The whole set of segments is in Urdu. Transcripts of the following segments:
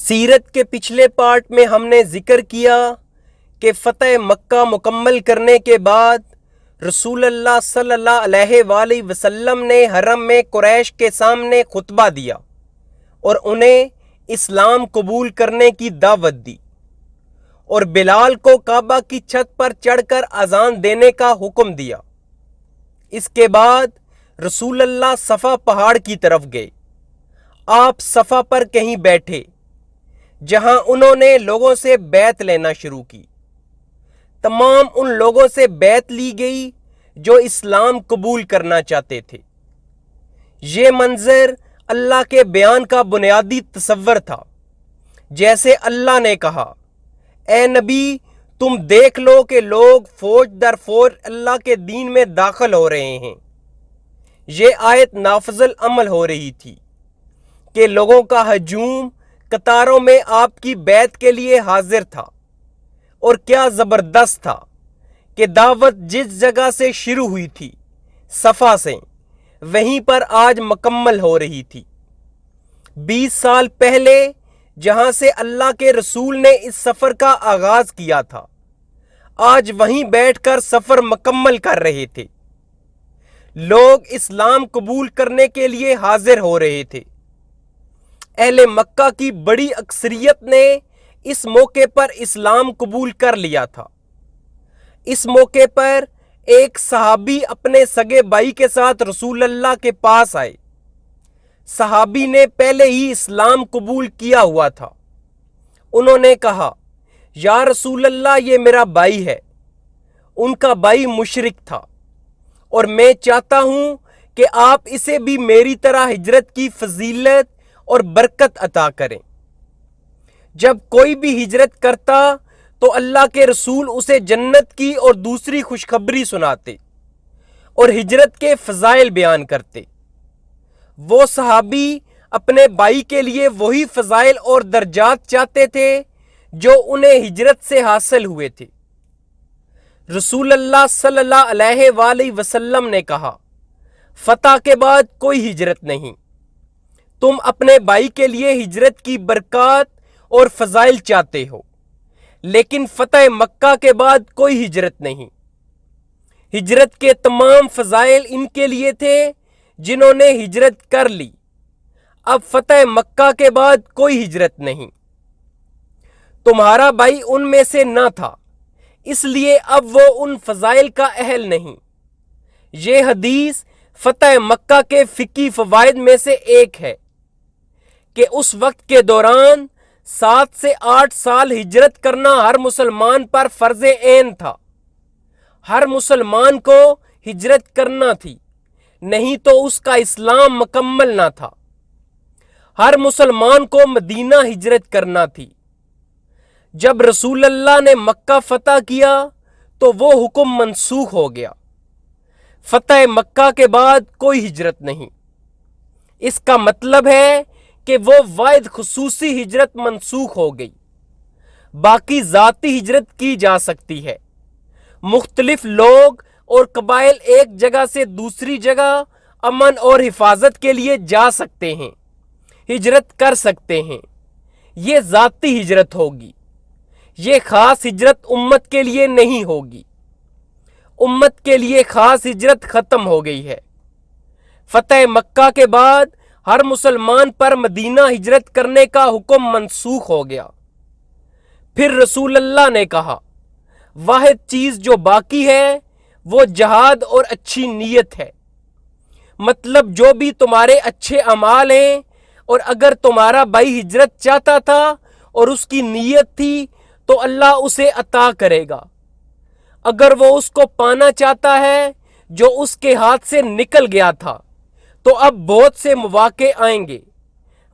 سیرت کے پچھلے پارٹ میں ہم نے ذکر کیا کہ فتح مکہ مکمل کرنے کے بعد رسول اللہ صلی اللہ علیہ وآلہ وسلم نے حرم میں قریش کے سامنے خطبہ دیا اور انہیں اسلام قبول کرنے کی دعوت دی اور بلال کو کعبہ کی چھت پر چڑھ کر اذان دینے کا حکم دیا۔ اس کے بعد رسول اللہ صفا پہاڑ کی طرف گئے۔ آپ صفا پر کہیں بیٹھے جہاں انہوں نے لوگوں سے بیعت لینا شروع کی۔ تمام ان لوگوں سے بیعت لی گئی جو اسلام قبول کرنا چاہتے تھے۔ یہ منظر اللہ کے بیان کا بنیادی تصور تھا۔ جیسے اللہ نے کہا، اے نبی تم دیکھ لو کہ لوگ فوج در فوج اللہ کے دین میں داخل ہو رہے ہیں۔ یہ آیت نافذ العمل ہو رہی تھی کہ لوگوں کا ہجوم قطاروں میں آپ کی بیعت کے لیے حاضر تھا، اور کیا زبردست تھا کہ دعوت جس جگہ سے شروع ہوئی تھی صفا سے، وہیں پر آج مکمل ہو رہی تھی۔ 20 سال پہلے جہاں سے اللہ کے رسول نے اس سفر کا آغاز کیا تھا، آج وہیں بیٹھ کر سفر مکمل کر رہے تھے۔ لوگ اسلام قبول کرنے کے لیے حاضر ہو رہے تھے۔ اہل مکہ کی بڑی اکثریت نے اس موقع پر اسلام قبول کر لیا تھا۔ اس موقع پر ایک صحابی اپنے سگے بھائی کے ساتھ رسول اللہ کے پاس آئے۔ صحابی نے پہلے ہی اسلام قبول کیا ہوا تھا۔ انہوں نے کہا، یا رسول اللہ یہ میرا بھائی ہے۔ ان کا بھائی مشرک تھا اور میں چاہتا ہوں کہ آپ اسے بھی میری طرح ہجرت کی فضیلت اور برکت عطا کریں۔ جب کوئی بھی ہجرت کرتا تو اللہ کے رسول اسے جنت کی اور دوسری خوشخبری سناتے اور ہجرت کے فضائل بیان کرتے۔ وہ صحابی اپنے بھائی کے لیے وہی فضائل اور درجات چاہتے تھے جو انہیں ہجرت سے حاصل ہوئے تھے۔ رسول اللہ صلی اللہ علیہ وآلہ وسلم نے کہا، فتح کے بعد کوئی ہجرت نہیں۔ تم اپنے بھائی کے لیے ہجرت کی برکات اور فضائل چاہتے ہو، لیکن فتح مکہ کے بعد کوئی ہجرت نہیں۔ ہجرت کے تمام فضائل ان کے لیے تھے جنہوں نے ہجرت کر لی۔ اب فتح مکہ کے بعد کوئی ہجرت نہیں۔ تمہارا بھائی ان میں سے نہ تھا، اس لیے اب وہ ان فضائل کا اہل نہیں۔ یہ حدیث فتح مکہ کے فقہی فوائد میں سے ایک ہے کہ اس وقت کے دوران 7 سے 8 سال ہجرت کرنا ہر مسلمان پر فرض عین تھا۔ ہر مسلمان کو ہجرت کرنا تھی، نہیں تو اس کا اسلام مکمل نہ تھا۔ ہر مسلمان کو مدینہ ہجرت کرنا تھی۔ جب رسول اللہ نے مکہ فتح کیا تو وہ حکم منسوخ ہو گیا۔ فتح مکہ کے بعد کوئی ہجرت نہیں۔ اس کا مطلب ہے کہ وہ واحد خصوصی ہجرت منسوخ ہو گئی۔ باقی ذاتی ہجرت کی جا سکتی ہے۔ مختلف لوگ اور قبائل ایک جگہ سے دوسری جگہ امن اور حفاظت کے لیے جا سکتے ہیں، ہجرت کر سکتے ہیں۔ یہ ذاتی ہجرت ہوگی۔ یہ خاص ہجرت امت کے لیے نہیں ہوگی۔ امت کے لیے خاص ہجرت ختم ہو گئی ہے۔ فتح مکہ کے بعد ہر مسلمان پر مدینہ ہجرت کرنے کا حکم منسوخ ہو گیا۔ پھر رسول اللہ نے کہا، واحد چیز جو باقی ہے وہ جہاد اور اچھی نیت ہے۔ مطلب جو بھی تمہارے اچھے اعمال ہیں، اور اگر تمہارا بھائی ہجرت چاہتا تھا اور اس کی نیت تھی تو اللہ اسے عطا کرے گا۔ اگر وہ اس کو پانا چاہتا ہے جو اس کے ہاتھ سے نکل گیا تھا تو اب بہت سے مواقع آئیں گے،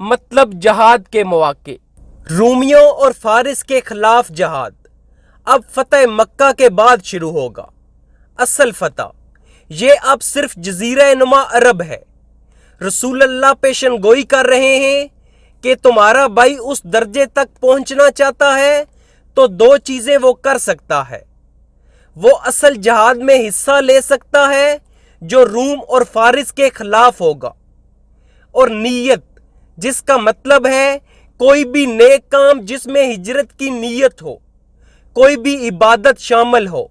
مطلب جہاد کے مواقع۔ رومیوں اور فارس کے خلاف جہاد اب فتح مکہ کے بعد شروع ہوگا۔ اصل فتح یہ اب صرف جزیرہ نما عرب ہے۔ رسول اللہ پیشن گوئی کر رہے ہیں کہ تمہارا بھائی اس درجے تک پہنچنا چاہتا ہے تو 2 چیزیں وہ کر سکتا ہے۔ وہ اصل جہاد میں حصہ لے سکتا ہے جو روم اور فارس کے خلاف ہوگا، اور نیت جس کا مطلب ہے کوئی بھی نیک کام جس میں ہجرت کی نیت ہو، کوئی بھی عبادت شامل ہو،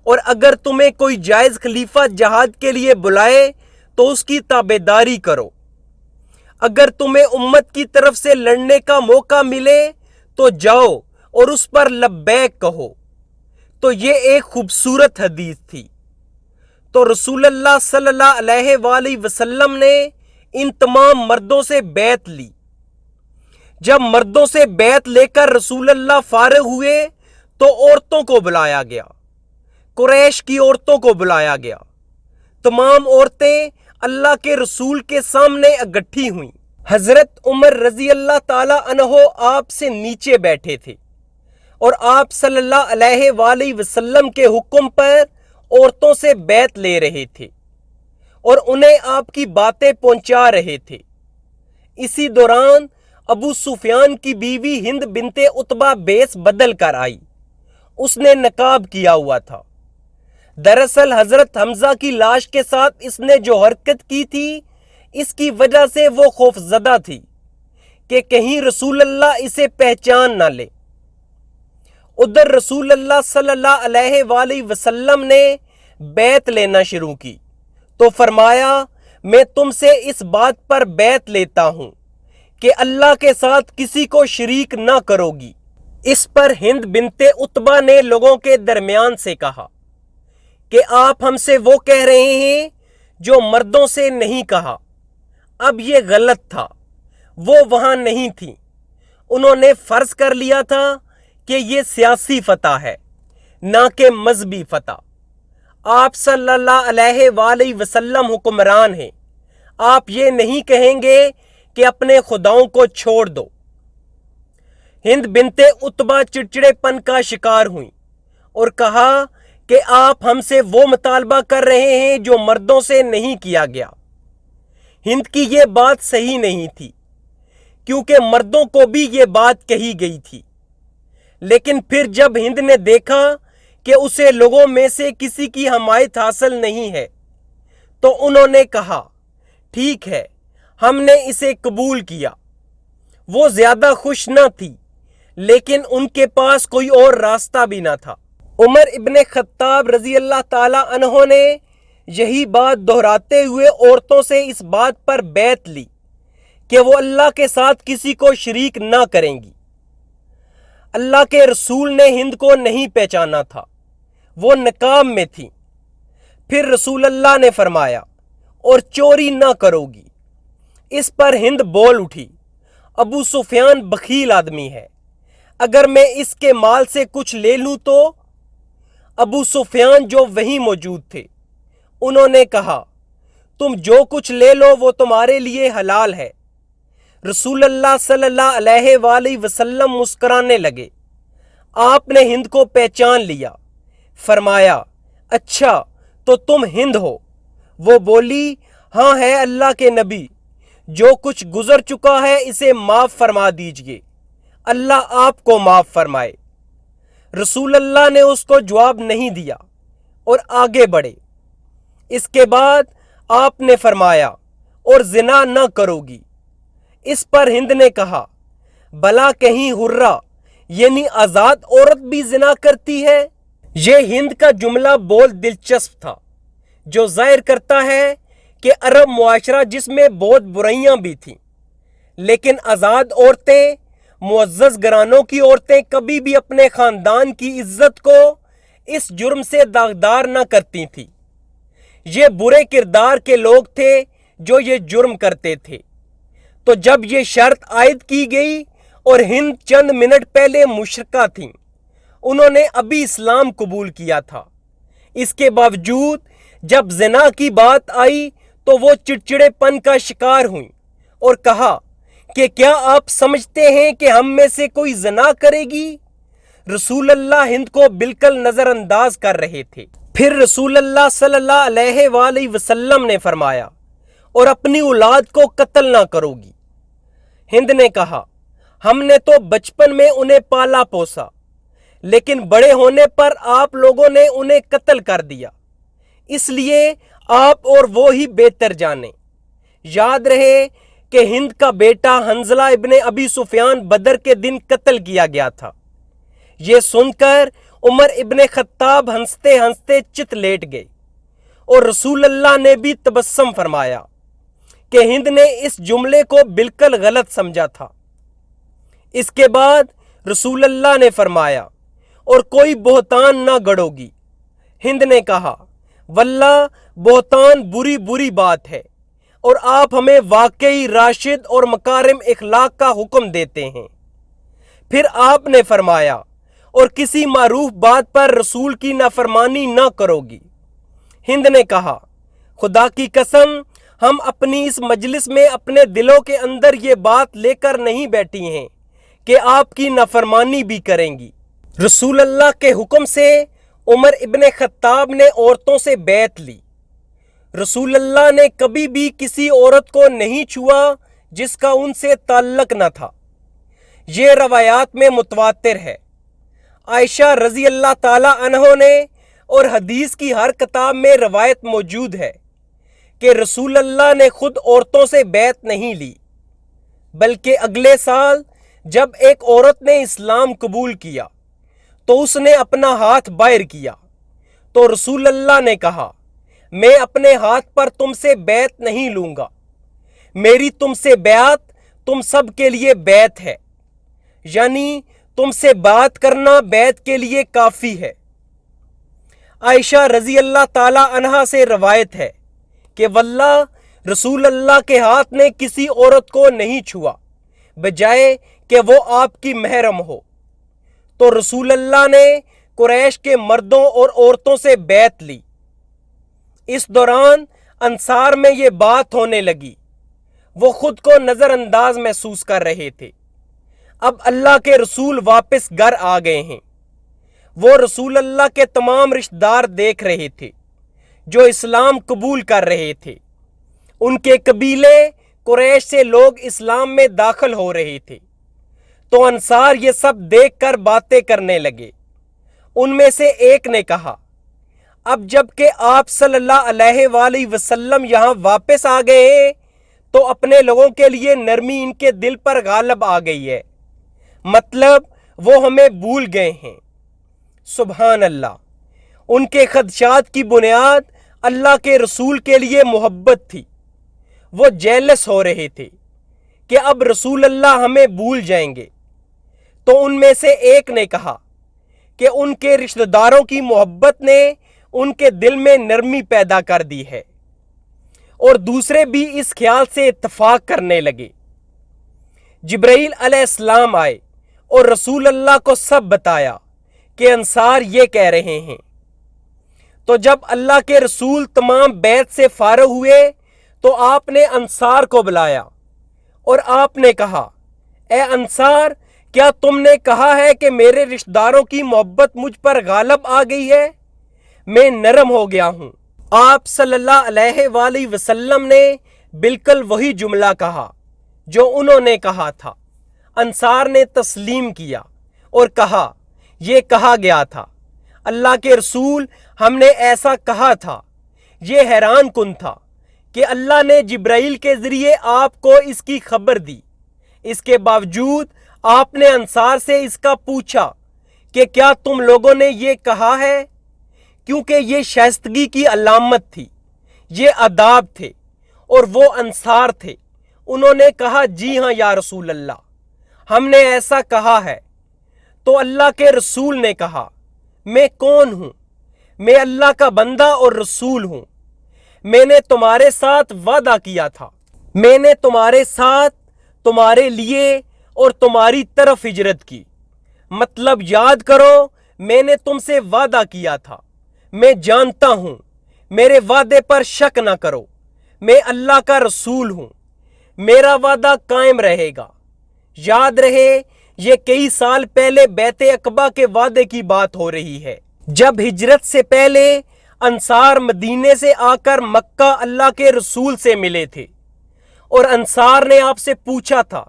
اور اگر تمہیں کوئی جائز خلیفہ جہاد کے لیے بلائے تو اس کی تابعداری کرو۔ اگر تمہیں امت کی طرف سے لڑنے کا موقع ملے تو جاؤ اور اس پر لبیک کہو۔ تو یہ ایک خوبصورت حدیث تھی۔ تو رسول اللہ صلی اللہ علیہ وآلہ وسلم نے ان تمام مردوں سے بیعت لی۔ جب مردوں سے بیعت لے کر رسول اللہ فارغ ہوئے تو عورتوں کو بلایا گیا، قریش کی عورتوں کو بلایا گیا۔ تمام عورتیں اللہ کے رسول کے سامنے اکٹھی ہوئیں۔ حضرت عمر رضی اللہ تعالی عنہ آپ سے نیچے بیٹھے تھے اور آپ صلی اللہ علیہ وآلہ وسلم کے حکم پر عورتوں سے بیعت لے رہے تھے اور انہیں آپ کی باتیں پہنچا رہے تھے۔ اسی دوران ابو سفیان کی بیوی ہند بنت عتبہ بیس بدل کر آئی۔ اس نے نقاب کیا ہوا تھا۔ دراصل حضرت حمزہ کی لاش کے ساتھ اس نے جو حرکت کی تھی، اس کی وجہ سے وہ خوف زدہ تھی کہ کہیں رسول اللہ اسے پہچان نہ لے۔ ادھر رسول اللہ صلی اللہ علیہ وآلہ وسلم نے بیعت لینا شروع کی تو فرمایا، میں تم سے اس بات پر بیعت لیتا ہوں کہ اللہ کے ساتھ کسی کو شریک نہ کرو گی۔ اس پر ہند بنت عتبہ نے لوگوں کے درمیان سے کہا کہ آپ ہم سے وہ کہہ رہے ہیں جو مردوں سے نہیں کہا۔ اب یہ غلط تھا، وہ وہاں نہیں تھی۔ انہوں نے فرض کر لیا تھا کہ یہ سیاسی فتح ہے، نہ کہ مذہبی فتح۔ آپ صلی اللہ علیہ وآلہ وسلم حکمران ہیں، آپ یہ نہیں کہیں گے کہ اپنے خداؤں کو چھوڑ دو۔ ہند بنت عتبہ چڑچڑے پن کا شکار ہوئیں اور کہا کہ آپ ہم سے وہ مطالبہ کر رہے ہیں جو مردوں سے نہیں کیا گیا۔ ہند کی یہ بات صحیح نہیں تھی کیونکہ مردوں کو بھی یہ بات کہی گئی تھی، لیکن پھر جب ہند نے دیکھا کہ اسے لوگوں میں سے کسی کی حمایت حاصل نہیں ہے تو انہوں نے کہا، ٹھیک ہے، ہم نے اسے قبول کیا۔ وہ زیادہ خوش نہ تھی، لیکن ان کے پاس کوئی اور راستہ بھی نہ تھا۔ عمر ابن خطاب رضی اللہ تعالی عنہ نے یہی بات دہراتے ہوئے عورتوں سے اس بات پر بیعت لی کہ وہ اللہ کے ساتھ کسی کو شریک نہ کریں گی۔ اللہ کے رسول نے ہند کو نہیں پہچانا تھا، وہ نقاب میں تھی۔ پھر رسول اللہ نے فرمایا، اور چوری نہ کرو گی۔ اس پر ہند بول اٹھی، ابو سفیان بخیل آدمی ہے، اگر میں اس کے مال سے کچھ لے لوں تو؟ ابو سفیان جو وہیں موجود تھے، انہوں نے کہا، تم جو کچھ لے لو وہ تمہارے لیے حلال ہے۔ رسول اللہ صلی اللہ علیہ وآلہ وسلم مسکرانے لگے۔ آپ نے ہند کو پہچان لیا، فرمایا، اچھا تو تم ہند ہو؟ وہ بولی، ہاں ہے اللہ کے نبی، جو کچھ گزر چکا ہے اسے معاف فرما دیجئے، اللہ آپ کو معاف فرمائے۔ رسول اللہ نے اس کو جواب نہیں دیا اور آگے بڑھے۔ اس کے بعد آپ نے فرمایا، اور زنا نہ کرو گی۔ اس پر ہند نے کہا، بھلا کہیں حرہ یعنی آزاد عورت بھی زنا کرتی ہے؟ یہ ہند کا جملہ بہت دلچسپ تھا، جو ظاہر کرتا ہے کہ عرب معاشرہ جس میں بہت برائیاں بھی تھیں، لیکن آزاد عورتیں، معزز گھرانوں کی عورتیں کبھی بھی اپنے خاندان کی عزت کو اس جرم سے داغدار نہ کرتی تھیں۔ یہ برے کردار کے لوگ تھے جو یہ جرم کرتے تھے۔ تو جب یہ شرط عائد کی گئی اور ہند چند منٹ پہلے مشرکہ تھیں، انہوں نے ابھی اسلام قبول کیا تھا، اس کے باوجود جب زنا کی بات آئی تو وہ چڑچڑے پن کا شکار ہوئیں اور کہا کہ کیا آپ سمجھتے ہیں کہ ہم میں سے کوئی زنا کرے گی؟ رسول اللہ ہند کو بالکل نظر انداز کر رہے تھے۔ پھر رسول اللہ صلی اللہ علیہ وآلہ وسلم نے فرمایا، اور اپنی اولاد کو قتل نہ کرو گی۔ ہند نے کہا، ہم نے تو بچپن میں انہیں پالا پوسا، لیکن بڑے ہونے پر آپ لوگوں نے انہیں قتل کر دیا، اس لیے آپ اور وہ ہی بہتر جانیں۔ یاد رہے کہ ہند کا بیٹا حنظلہ ابن ابی سفیان بدر کے دن قتل کیا گیا تھا۔ یہ سن کر عمر ابن خطاب ہنستے ہنستے چت لیٹ گئے اور رسول اللہ نے بھی تبسم فرمایا کہ ہند نے اس جملے کو بالکل غلط سمجھا تھا۔ اس کے بعد رسول اللہ نے فرمایا اور کوئی بہتان نہ گڑو گی۔ ہند نے کہا واللہ بہتان بری بری بات ہے اور آپ ہمیں واقعی راشد اور مکارم اخلاق کا حکم دیتے ہیں۔ پھر آپ نے فرمایا اور کسی معروف بات پر رسول کی نافرمانی نہ کرو گی۔ ہند نے کہا خدا کی قسم ہم اپنی اس مجلس میں اپنے دلوں کے اندر یہ بات لے کر نہیں بیٹھی ہیں کہ آپ کی نافرمانی بھی کریں گی۔ رسول اللہ کے حکم سے عمر ابن خطاب نے عورتوں سے بیعت لی۔ رسول اللہ نے کبھی بھی کسی عورت کو نہیں چھوا جس کا ان سے تعلق نہ تھا۔ یہ روایات میں متواتر ہے۔ عائشہ رضی اللہ تعالی عنہ نے اور حدیث کی ہر کتاب میں روایت موجود ہے کہ رسول اللہ نے خود عورتوں سے بیعت نہیں لی، بلکہ اگلے سال جب ایک عورت نے اسلام قبول کیا تو اس نے اپنا ہاتھ باہر کیا تو رسول اللہ نے کہا میں اپنے ہاتھ پر تم سے بیعت نہیں لوں گا، میری تم سے بیعت تم سب کے لیے بیعت ہے، یعنی تم سے بات کرنا بیعت کے لیے کافی ہے۔ عائشہ رضی اللہ تعالی عنہا سے روایت ہے کہ واللہ رسول اللہ کے ہاتھ نے کسی عورت کو نہیں چھوا بجائے کہ وہ آپ کی محرم ہو۔ تو رسول اللہ نے قریش کے مردوں اور عورتوں سے بیعت لی۔ اس دوران انصار میں یہ بات ہونے لگی، وہ خود کو نظر انداز محسوس کر رہے تھے۔ اب اللہ کے رسول واپس گھر آ گئے ہیں۔ وہ رسول اللہ کے تمام رشتہ دار دیکھ رہے تھے جو اسلام قبول کر رہے تھے۔ ان کے قبیلے قریش سے لوگ اسلام میں داخل ہو رہے تھے۔ تو انصار یہ سب دیکھ کر باتیں کرنے لگے۔ ان میں سے ایک نے کہا اب جب کہ آپ صلی اللہ علیہ وآلہ وسلم یہاں واپس آ گئے ہیں تو اپنے لوگوں کے لیے نرمی ان کے دل پر غالب آ گئی ہے، مطلب وہ ہمیں بھول گئے ہیں۔ سبحان اللہ۔ ان کے خدشات کی بنیاد اللہ کے رسول کے لیے محبت تھی۔ وہ جیلس ہو رہے تھے کہ اب رسول اللہ ہمیں بھول جائیں گے۔ تو ان میں سے ایک نے کہا کہ ان کے رشتہ داروں کی محبت نے ان کے دل میں نرمی پیدا کر دی ہے، اور دوسرے بھی اس خیال سے اتفاق کرنے لگے۔ جبرائیل علیہ السلام آئے اور رسول اللہ کو سب بتایا کہ انصار یہ کہہ رہے ہیں۔ تو جب اللہ کے رسول تمام بیعت سے فارغ ہوئے تو آپ نے انصار کو بلایا اور آپ نے کہا اے انصار، کیا تم نے کہا ہے کہ میرے رشتہ داروں کی محبت مجھ پر غالب آ گئی ہے؟ میں نرم ہو گیا ہوں۔ آپ صلی اللہ علیہ وآلہ وسلم نے بالکل وہی جملہ کہا جو انہوں نے کہا تھا۔ انصار نے تسلیم کیا اور کہا یہ کہا گیا تھا، اللہ کے رسول ہم نے ایسا کہا تھا۔ یہ حیران کن تھا کہ اللہ نے جبرائیل کے ذریعے آپ کو اس کی خبر دی۔ اس کے باوجود آپ نے انصار سے اس کا پوچھا کہ کیا تم لوگوں نے یہ کہا ہے، کیونکہ یہ شائستگی کی علامت تھی، یہ آداب تھے، اور وہ انصار تھے۔ انہوں نے کہا جی ہاں یا رسول اللہ، ہم نے ایسا کہا ہے۔ تو اللہ کے رسول نے کہا میں کون ہوں؟ میں اللہ کا بندہ اور رسول ہوں۔ میں نے تمہارے ساتھ وعدہ کیا تھا، میں نے تمہارے ساتھ تمہارے لیے اور تمہاری طرف ہجرت کی، مطلب یاد کرو میں نے تم سے وعدہ کیا تھا۔ میں جانتا ہوں، میرے وعدے پر شک نہ کرو، میں اللہ کا رسول ہوں، میرا وعدہ قائم رہے گا۔ یاد رہے یہ کئی سال پہلے بیت عقبہ کے وعدے کی بات ہو رہی ہے، جب ہجرت سے پہلے انصار مدینے سے آ کر مکہ اللہ کے رسول سے ملے تھے، اور انصار نے آپ سے پوچھا تھا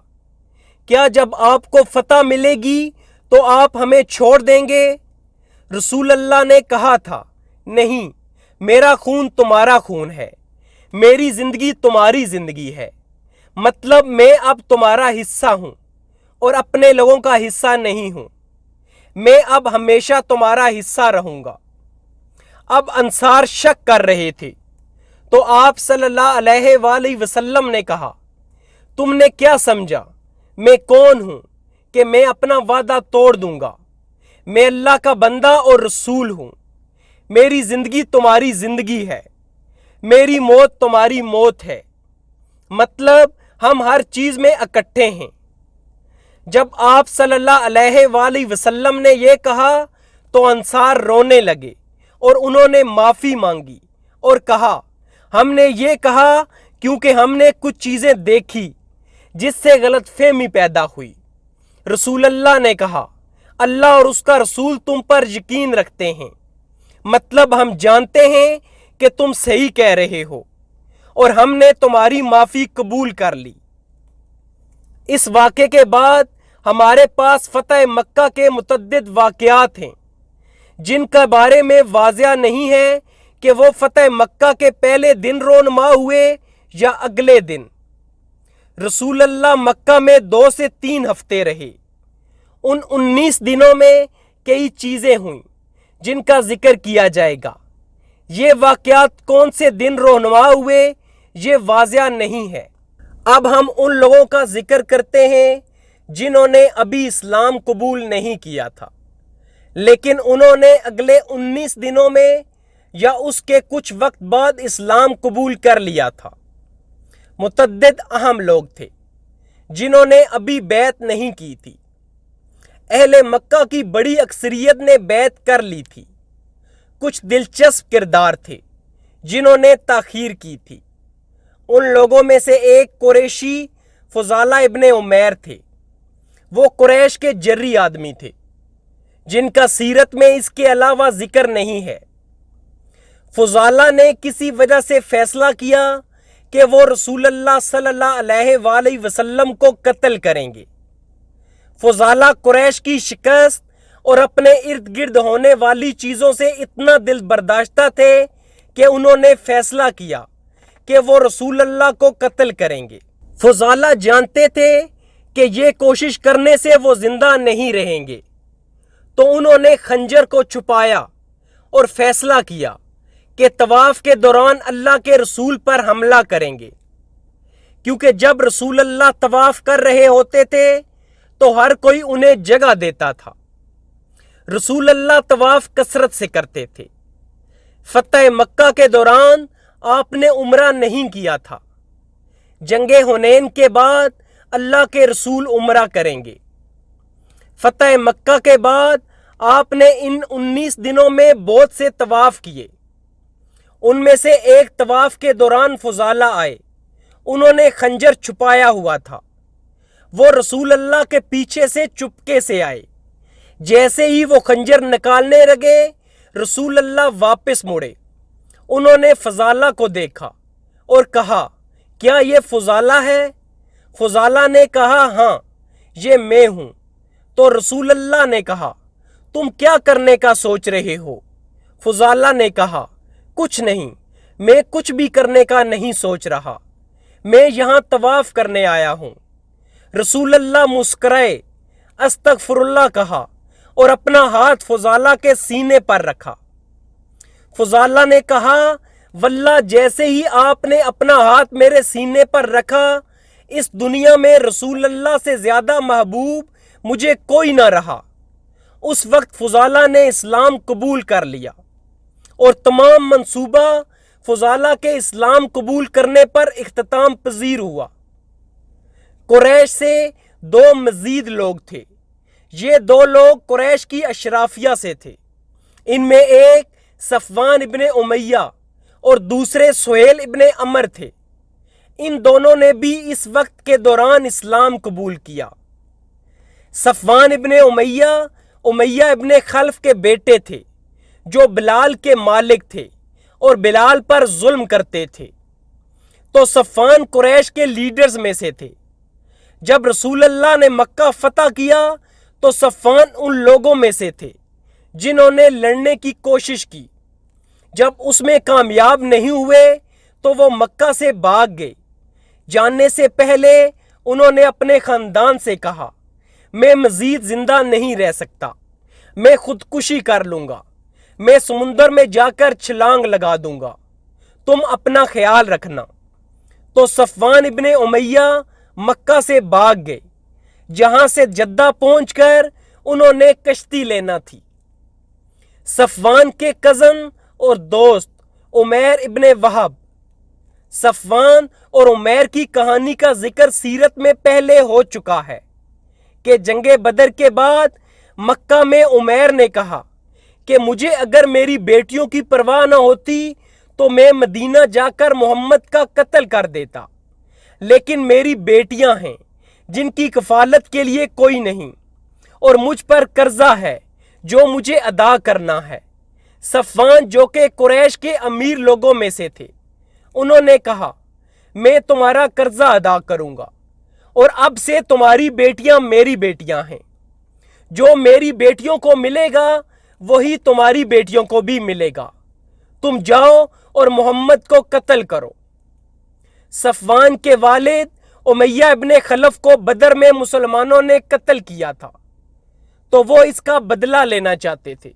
کیا جب آپ کو فتح ملے گی تو آپ ہمیں چھوڑ دیں گے؟ رسول اللہ نے کہا تھا نہیں، میرا خون تمہارا خون ہے، میری زندگی تمہاری زندگی ہے، مطلب میں اب تمہارا حصہ ہوں اور اپنے لوگوں کا حصہ نہیں ہوں، میں اب ہمیشہ تمہارا حصہ رہوں گا۔ اب انصار شک کر رہے تھے تو آپ صلی اللہ علیہ وآلہ وسلم نے کہا، تم نے کیا سمجھا میں کون ہوں کہ میں اپنا وعدہ توڑ دوں گا؟ میں اللہ کا بندہ اور رسول ہوں، میری زندگی تمہاری زندگی ہے، میری موت تمہاری موت ہے، مطلب ہم ہر چیز میں اکٹھے ہیں۔ جب آپ صلی اللہ علیہ وآلہ وسلم نے یہ کہا تو انصار رونے لگے اور انہوں نے معافی مانگی اور کہا، ہم نے یہ کہا کیونکہ ہم نے کچھ چیزیں دیکھی جس سے غلط فہمی پیدا ہوئی۔ رسول اللہ نے کہا، اللہ اور اس کا رسول تم پر یقین رکھتے ہیں، مطلب ہم جانتے ہیں کہ تم صحیح کہہ رہے ہو اور ہم نے تمہاری معافی قبول کر لی۔ اس واقعے کے بعد ہمارے پاس فتح مکہ کے متعدد واقعات ہیں جن کے بارے میں واضح نہیں ہے کہ وہ فتح مکہ کے پہلے دن رونما ہوئے یا اگلے دن۔ رسول اللہ مکہ میں 2 سے 3 ہفتے رہے۔ ان 19 دنوں میں کئی چیزیں ہوئیں جن کا ذکر کیا جائے گا۔ یہ واقعات کون سے دن رونما ہوئے یہ واضح نہیں ہے۔ اب ہم ان لوگوں کا ذکر کرتے ہیں جنہوں نے ابھی اسلام قبول نہیں کیا تھا لیکن انہوں نے اگلے 19 دنوں میں یا اس کے کچھ وقت بعد اسلام قبول کر لیا تھا۔ متعدد اہم لوگ تھے جنہوں نے ابھی بیعت نہیں کی تھی۔ اہل مکہ کی بڑی اکثریت نے بیعت کر لی تھی۔ کچھ دلچسپ کردار تھے جنہوں نے تاخیر کی تھی۔ ان لوگوں میں سے ایک قریشی فضالہ ابن عمیر تھے۔ وہ قریش کے جری آدمی تھے جن کا سیرت میں اس کے علاوہ ذکر نہیں ہے۔ فضالہ نے کسی وجہ سے فیصلہ کیا کہ وہ رسول اللہ صلی اللہ علیہ وآلہ وسلم کو قتل کریں گے۔ فضالہ قریش کی شکست اور اپنے ارد گرد ہونے والی چیزوں سے اتنا دل برداشتہ تھے کہ انہوں نے فیصلہ کیا کہ وہ رسول اللہ کو قتل کریں گے۔ فضالہ جانتے تھے کہ یہ کوشش کرنے سے وہ زندہ نہیں رہیں گے، تو انہوں نے خنجر کو چھپایا اور فیصلہ کیا کہ طواف کے دوران اللہ کے رسول پر حملہ کریں گے، کیونکہ جب رسول اللہ طواف کر رہے ہوتے تھے تو ہر کوئی انہیں جگہ دیتا تھا۔ رسول اللہ طواف کثرت سے کرتے تھے۔ فتح مکہ کے دوران آپ نے عمرہ نہیں کیا تھا۔ جنگ حنین کے بعد اللہ کے رسول عمرہ کریں گے۔ فتح مکہ کے بعد آپ نے ان 19 دنوں میں بہت سے طواف کیے۔ ان میں سے ایک طواف کے دوران فضالہ آئے۔ انہوں نے خنجر چھپایا ہوا تھا۔ وہ رسول اللہ کے پیچھے سے چپکے سے آئے۔ جیسے ہی وہ خنجر نکالنے لگے رسول اللہ واپس مڑے۔ انہوں نے فضالہ کو دیکھا اور کہا، کیا یہ فضالہ ہے؟ فضالہ نے کہا، ہاں یہ میں ہوں۔ تو رسول اللہ نے کہا، تم کیا کرنے کا سوچ رہے ہو؟ فضالہ نے کہا، کچھ نہیں، میں کچھ بھی کرنے کا نہیں سوچ رہا، میں یہاں طواف کرنے آیا ہوں۔ رسول اللہ مسکرائے، استغفر اللہ کہا اور اپنا ہاتھ فضالہ کے سینے پر رکھا۔ فضالہ نے کہا، واللہ جیسے ہی آپ نے اپنا ہاتھ میرے سینے پر رکھا اس دنیا میں رسول اللہ سے زیادہ محبوب مجھے کوئی نہ رہا۔ اس وقت فضالہ نے اسلام قبول کر لیا اور تمام منصوبہ فضالہ کے اسلام قبول کرنے پر اختتام پذیر ہوا۔ قریش سے 2 مزید لوگ تھے۔ یہ 2 لوگ قریش کی اشرافیہ سے تھے۔ ان میں ایک صفوان ابن امیہ اور دوسرے سہیل ابن عمر تھے۔ ان دونوں نے بھی اس وقت کے دوران اسلام قبول کیا۔ صفوان ابن امیہ ابن خلف کے بیٹے تھے جو بلال کے مالک تھے اور بلال پر ظلم کرتے تھے۔ تو صفوان قریش کے لیڈرز میں سے تھے۔ جب رسول اللہ نے مکہ فتح کیا تو صفوان ان لوگوں میں سے تھے جنہوں نے لڑنے کی کوشش کی۔ جب اس میں کامیاب نہیں ہوئے تو وہ مکہ سے بھاگ گئے۔ جاننے سے پہلے انہوں نے اپنے خاندان سے کہا، میں مزید زندہ نہیں رہ سکتا، میں خودکشی کر لوں گا، میں سمندر میں جا کر چھلانگ لگا دوں گا، تم اپنا خیال رکھنا۔ تو صفوان ابن امیہ مکہ سے بھاگ گئے، جہاں سے جدہ پہنچ کر انہوں نے کشتی لینا تھی۔ صفوان کے کزن اور دوست عمیر ابن وہب۔ صفوان اور عمیر کی کہانی کا ذکر سیرت میں پہلے ہو چکا ہے کہ جنگ بدر کے بعد مکہ میں عمیر نے کہا کہ مجھے اگر میری بیٹیوں کی پرواہ نہ ہوتی تو میں مدینہ جا کر محمد کا قتل کر دیتا، لیکن میری بیٹیاں ہیں جن کی کفالت کے لیے کوئی نہیں، اور مجھ پر قرضہ ہے جو مجھے ادا کرنا ہے۔ صفوان جو کہ قریش کے امیر لوگوں میں سے تھے، انہوں نے کہا، میں تمہارا قرضہ ادا کروں گا، اور اب سے تمہاری بیٹیاں میری بیٹیاں ہیں، جو میری بیٹیوں کو ملے گا وہی تمہاری بیٹیوں کو بھی ملے گا، تم جاؤ اور محمد کو قتل کرو۔ صفوان کے والد امیہ ابن خلف کو بدر میں مسلمانوں نے قتل کیا تھا، تو وہ اس کا بدلہ لینا چاہتے تھے۔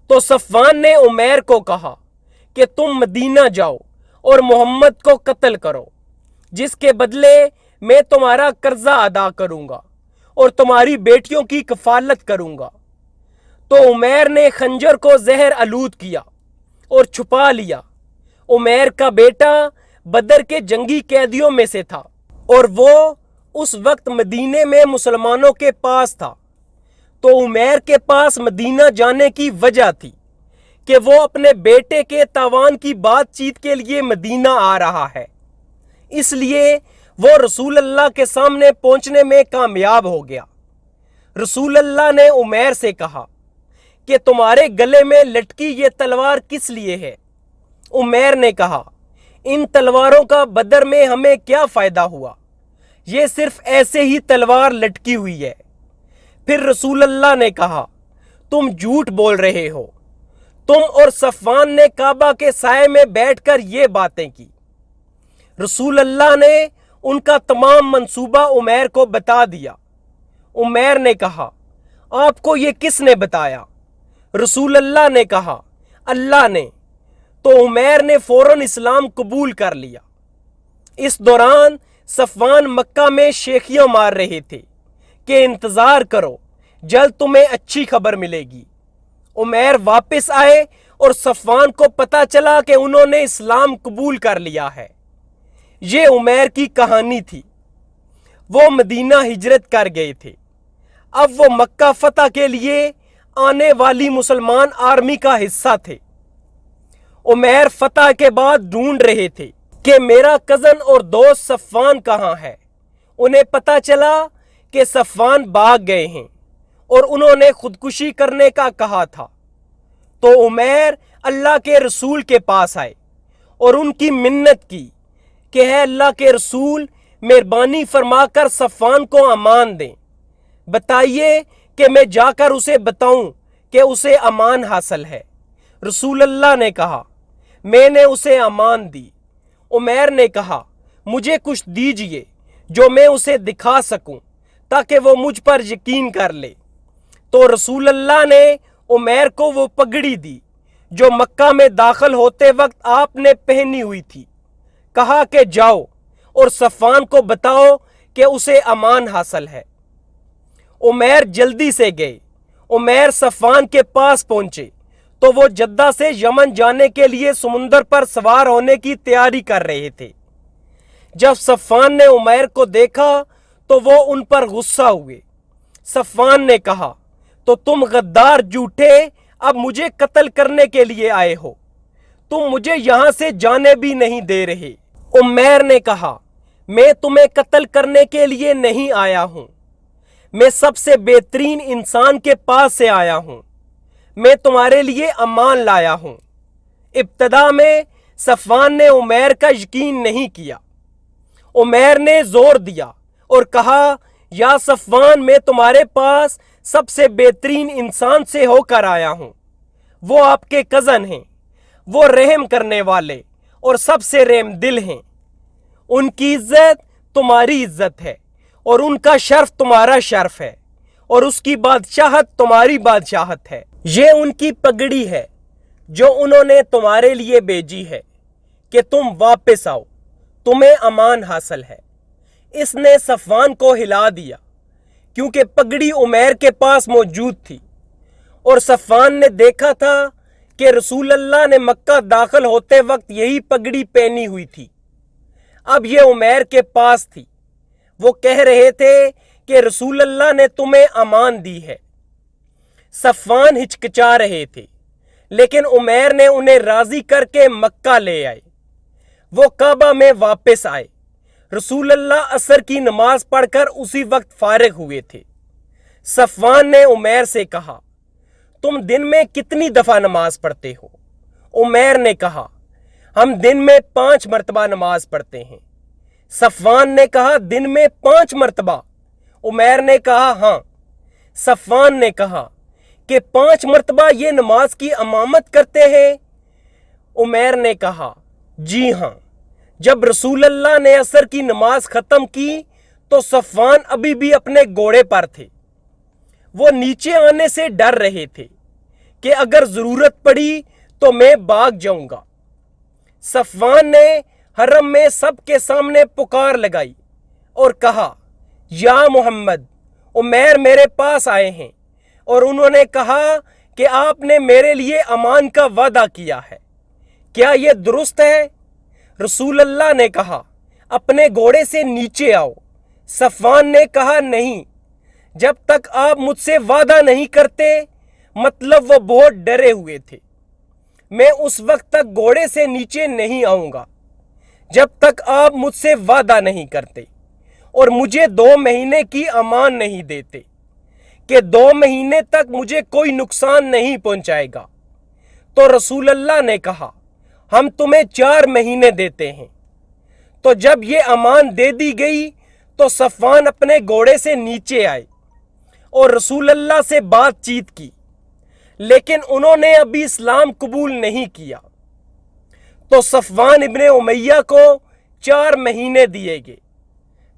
تو صفوان نے عمیر کو کہا کہ تم مدینہ جاؤ اور محمد کو قتل کرو، جس کے بدلے میں تمہارا قرضہ ادا کروں گا اور تمہاری بیٹیوں کی کفالت کروں گا۔ تو عمیر نے خنجر کو زہر آلود کیا اور چھپا لیا۔ عمیر کا بیٹا بدر کے جنگی قیدیوں میں سے تھا، اور وہ اس وقت مدینے میں مسلمانوں کے پاس تھا۔ تو عمیر کے پاس مدینہ جانے کی وجہ تھی کہ وہ اپنے بیٹے کے تاوان کی بات چیت کے لیے مدینہ آ رہا ہے، اس لیے وہ رسول اللہ کے سامنے پہنچنے میں کامیاب ہو گیا۔ رسول اللہ نے عمیر سے کہا کہ تمہارے گلے میں لٹکی یہ تلوار کس لیے ہے؟ عمیر نے کہا، ان تلواروں کا بدر میں ہمیں کیا فائدہ ہوا، یہ صرف ایسے ہی تلوار لٹکی ہوئی ہے۔ پھر رسول اللہ نے کہا، تم جھوٹ بول رہے ہو، تم اور صفوان نے کعبہ کے سائے میں بیٹھ کر یہ باتیں کی۔ رسول اللہ نے ان کا تمام منصوبہ عمیر کو بتا دیا۔ عمیر نے کہا، آپ کو یہ کس نے بتایا؟ رسول اللہ نے کہا، اللہ نے۔ تو عمیر نے فوراً اسلام قبول کر لیا۔ اس دوران صفوان مکہ میں شیخیاں مار رہے تھے کہ انتظار کرو، جلد تمہیں اچھی خبر ملے گی۔ عمیر واپس آئے اور صفوان کو پتہ چلا کہ انہوں نے اسلام قبول کر لیا ہے۔ یہ عمیر کی کہانی تھی۔ وہ مدینہ ہجرت کر گئے تھے۔ اب وہ مکہ فتح کے لیے آنے والی مسلمان آرمی کا حصہ تھے۔ عمیر فتح کے بعد ڈھونڈ رہے تھے کہ میرا کزن اور دوست صفوان کہاں ہے۔ انہیں پتہ چلا کہ صفوان بھاگ گئے ہیں اور انہوں نے خودکشی کرنے کا کہا تھا۔ تو عمیر اللہ کے رسول کے پاس آئے اور ان کی منت کی کہ ہے اللہ کے رسول، مہربانی فرما کر صفوان کو امان دیں، بتائیے کہ میں جا کر اسے بتاؤں کہ اسے امان حاصل ہے۔ رسول اللہ نے کہا، میں نے اسے امان دی۔ عمیر نے کہا، مجھے کچھ دیجئے جو میں اسے دکھا سکوں تاکہ وہ مجھ پر یقین کر لے۔ تو رسول اللہ نے عمیر کو وہ پگڑی دی جو مکہ میں داخل ہوتے وقت آپ نے پہنی ہوئی تھی۔ کہا کہ جاؤ اور صفوان کو بتاؤ کہ اسے امان حاصل ہے۔ عمیر جلدی سے گئے۔ عمیر صفوان کے پاس پہنچے تو وہ جدہ سے یمن جانے کے لیے سمندر پر سوار ہونے کی تیاری کر رہے تھے۔ جب صفوان نے عمیر کو دیکھا تو وہ ان پر غصہ ہوئے۔ صفوان نے کہا، تو تم غدار جھوٹے اب مجھے قتل کرنے کے لیے آئے ہو، تم مجھے یہاں سے جانے بھی نہیں دے رہے۔ عمیر نے کہا، میں تمہیں قتل کرنے کے لیے نہیں آیا ہوں، میں سب سے بہترین انسان کے پاس سے آیا ہوں، میں تمہارے لیے امان لایا ہوں۔ ابتدا میں صفوان نے عمیر کا یقین نہیں کیا۔ عمیر نے زور دیا اور کہا، یا صفوان، میں تمہارے پاس سب سے بہترین انسان سے ہو کر آیا ہوں، وہ آپ کے کزن ہیں، وہ رحم کرنے والے اور سب سے رحم دل ہیں۔ ان کی عزت تمہاری عزت ہے اور ان کا شرف تمہارا شرف ہے اور اس کی بادشاہت تمہاری بادشاہت ہے۔ یہ ان کی پگڑی ہے جو انہوں نے تمہارے لیے بھیجی ہے کہ تم واپس آؤ، تمہیں امان حاصل ہے۔ اس نے صفوان کو ہلا دیا کیونکہ پگڑی عمیر کے پاس موجود تھی اور صفوان نے دیکھا تھا کہ رسول اللہ نے مکہ داخل ہوتے وقت یہی پگڑی پہنی ہوئی تھی۔ اب یہ عمیر کے پاس تھی۔ وہ کہہ رہے تھے کہ رسول اللہ نے تمہیں امان دی ہے۔ صفوان ہچکچا رہے تھے لیکن عمیر نے انہیں راضی کر کے مکہ لے آئے۔ وہ کعبہ میں واپس آئے۔ رسول اللہ عصر کی نماز پڑھ کر اسی وقت فارغ ہوئے تھے۔ صفوان نے عمیر سے کہا، تم دن میں کتنی دفعہ نماز پڑھتے ہو؟ عمیر نے کہا، ہم دن میں 5 مرتبہ نماز پڑھتے ہیں۔ صفوان نے کہا، دن میں 5 مرتبہ؟ عمیر نے کہا، ہاں۔ صفوان نے کہا کہ 5 مرتبہ یہ نماز کی امامت کرتے ہیں؟ عمیر نے کہا، جی ہاں۔ جب رسول اللہ نے عصر کی نماز ختم کی تو صفوان ابھی بھی اپنے گھوڑے پر تھے۔ وہ نیچے آنے سے ڈر رہے تھے کہ اگر ضرورت پڑی تو میں بھاگ جاؤں گا۔ صفوان نے حرم میں سب کے سامنے پکار لگائی اور کہا، یا محمد، عمیر میرے پاس آئے ہیں اور انہوں نے کہا کہ آپ نے میرے لیے امان کا وعدہ کیا ہے، کیا یہ درست ہے؟ رسول اللہ نے کہا، اپنے گھوڑے سے نیچے آؤ۔ صفوان نے کہا، نہیں، جب تک آپ مجھ سے وعدہ نہیں کرتے۔ مطلب وہ بہت ڈرے ہوئے تھے۔ میں اس وقت تک گھوڑے سے نیچے نہیں آؤں گا جب تک آپ مجھ سے وعدہ نہیں کرتے اور مجھے 2 مہینے کی امان نہیں دیتے کہ 2 مہینے تک مجھے کوئی نقصان نہیں پہنچائے گا۔ تو رسول اللہ نے کہا، ہم تمہیں 4 مہینے دیتے ہیں۔ تو جب یہ امان دے دی گئی تو صفوان اپنے گھوڑے سے نیچے آئے اور رسول اللہ سے بات چیت کی، لیکن انہوں نے ابھی اسلام قبول نہیں کیا۔ تو صفوان ابن امیہ کو 4 مہینے دیے گئے۔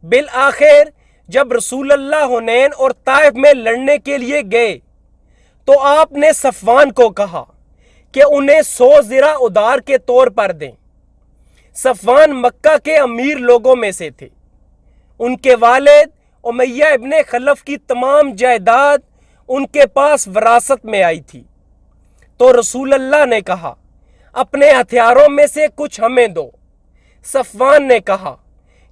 بالآخر جب رسول اللہ حنین اور طائف میں لڑنے کے لیے گئے تو آپ نے صفوان کو کہا کہ انہیں 100 زرہ ادار کے طور پر دیں۔ صفوان مکہ کے امیر لوگوں میں سے تھے۔ ان کے والد امیہ ابن خلف کی تمام جائیداد ان کے پاس وراثت میں آئی تھی۔ تو رسول اللہ نے کہا، اپنے ہتھیاروں میں سے کچھ ہمیں دو۔ صفوان نے کہا،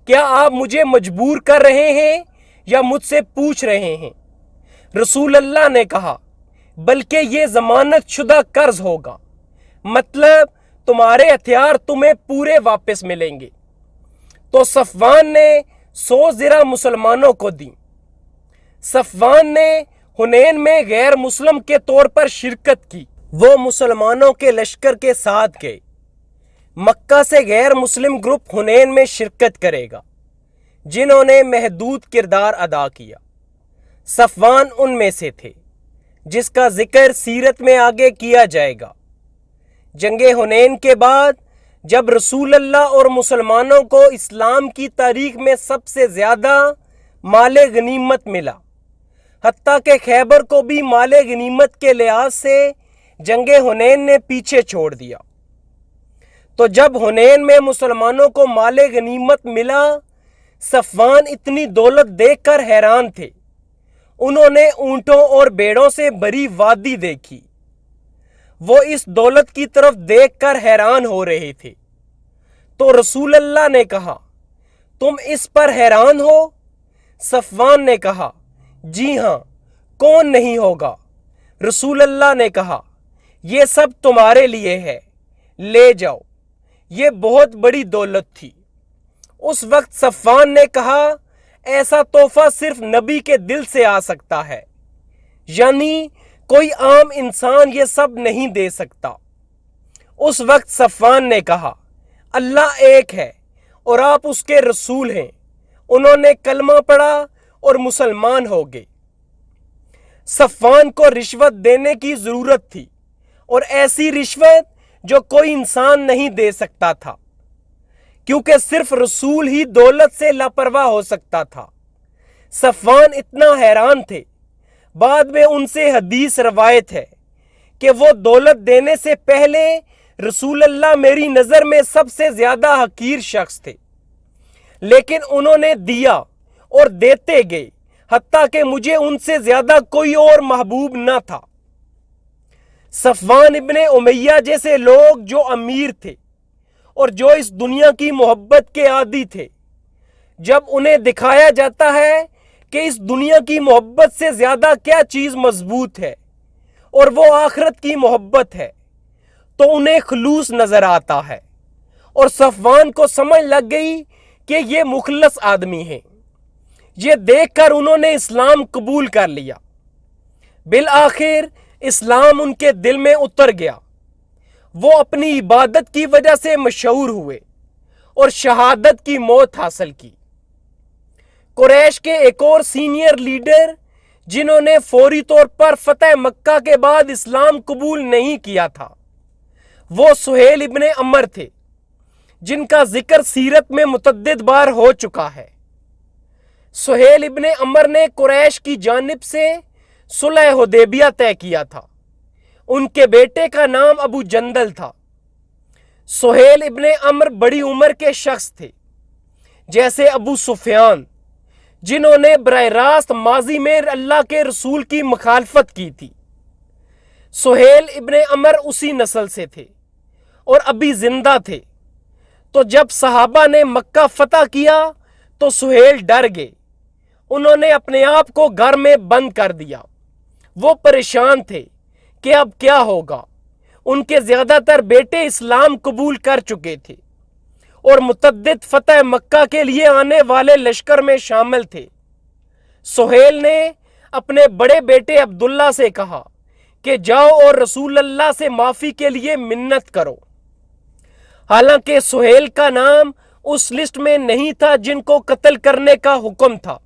کیا آپ مجھے مجبور کر رہے ہیں یا مجھ سے پوچھ رہے ہیں؟ رسول اللہ نے کہا، بلکہ یہ ضمانت شدہ قرض ہوگا، مطلب تمہارے ہتھیار تمہیں پورے واپس ملیں گے۔ تو صفوان نے 100 زرہ مسلمانوں کو دیں۔ صفوان نے حنین میں غیر مسلم کے طور پر شرکت کی۔ وہ مسلمانوں کے لشکر کے ساتھ گئے۔ مکہ سے غیر مسلم گروپ حنین میں شرکت کرے گا جنہوں نے محدود کردار ادا کیا۔ صفوان ان میں سے تھے جس کا ذکر سیرت میں آگے کیا جائے گا۔ جنگ حنین کے بعد جب رسول اللہ اور مسلمانوں کو اسلام کی تاریخ میں سب سے زیادہ مال غنیمت ملا، حتیٰ کہ خیبر کو بھی مال غنیمت کے لحاظ سے جنگ حنین نے پیچھے چھوڑ دیا، تو جب حنین میں مسلمانوں کو مال غنیمت ملا، صفوان اتنی دولت دیکھ کر حیران تھے۔ انہوں نے اونٹوں اور بھیڑوں سے بھری وادی دیکھی۔ وہ اس دولت کی طرف دیکھ کر حیران ہو رہے تھے۔ تو رسول اللہ نے کہا، تم اس پر حیران ہو؟ صفوان نے کہا، جی ہاں، کون نہیں ہوگا؟ رسول اللہ نے کہا، یہ سب تمہارے لیے ہے، لے جاؤ۔ یہ بہت بڑی دولت تھی۔ اس وقت صفوان نے کہا، ایسا تحفہ صرف نبی کے دل سے آ سکتا ہے، یعنی کوئی عام انسان یہ سب نہیں دے سکتا۔ اس وقت صفوان نے کہا، اللہ ایک ہے اور آپ اس کے رسول ہیں۔ انہوں نے کلمہ پڑھا اور مسلمان ہو گئے۔ صفوان کو رشوت دینے کی ضرورت تھی، اور ایسی رشوت جو کوئی انسان نہیں دے سکتا تھا، کیونکہ صرف رسول ہی دولت سے لاپرواہ ہو سکتا تھا۔ صفوان اتنا حیران تھے۔ بعد میں ان سے حدیث روایت ہے کہ وہ دولت دینے سے پہلے رسول اللہ میری نظر میں سب سے زیادہ حقیر شخص تھے، لیکن انہوں نے دیا اور دیتے گئے حتیٰ کہ مجھے ان سے زیادہ کوئی اور محبوب نہ تھا۔ صفوان ابن امیہ جیسے لوگ جو امیر تھے اور جو اس دنیا کی محبت کے عادی تھے، جب انہیں دکھایا جاتا ہے کہ اس دنیا کی محبت سے زیادہ کیا چیز مضبوط ہے اور وہ آخرت کی محبت ہے، تو انہیں خلوص نظر آتا ہے، اور صفوان کو سمجھ لگ گئی کہ یہ مخلص آدمی ہیں۔ یہ دیکھ کر انہوں نے اسلام قبول کر لیا۔ بالآخر اسلام ان کے دل میں اتر گیا۔ وہ اپنی عبادت کی وجہ سے مشہور ہوئے اور شہادت کی موت حاصل کی۔ قریش کے ایک اور سینئر لیڈر جنہوں نے فوری طور پر فتح مکہ کے بعد اسلام قبول نہیں کیا تھا، وہ سہیل ابن عمر تھے، جن کا ذکر سیرت میں متعدد بار ہو چکا ہے۔ سہیل ابن عمر نے قریش کی جانب سے صلح حدیبیہ طے کیا تھا۔ ان کے بیٹے کا نام ابو جندل تھا۔ سہیل ابن عمر بڑی عمر کے شخص تھے، جیسے ابو سفیان، جنہوں نے براہ راست ماضی میں اللہ کے رسول کی مخالفت کی تھی۔ سہیل ابن عمر اسی نسل سے تھے اور ابھی زندہ تھے۔ تو جب صحابہ نے مکہ فتح کیا تو سہیل ڈر گئے۔ انہوں نے اپنے آپ کو گھر میں بند کر دیا۔ وہ پریشان تھے کہ اب کیا ہوگا۔ ان کے زیادہ تر بیٹے اسلام قبول کر چکے تھے اور متعدد فتح مکہ کے لیے آنے والے لشکر میں شامل تھے۔ سہیل نے اپنے بڑے بیٹے عبداللہ سے کہا کہ جاؤ اور رسول اللہ سے معافی کے لیے منت کرو۔ حالانکہ سہیل کا نام اس لسٹ میں نہیں تھا جن کو قتل کرنے کا حکم تھا،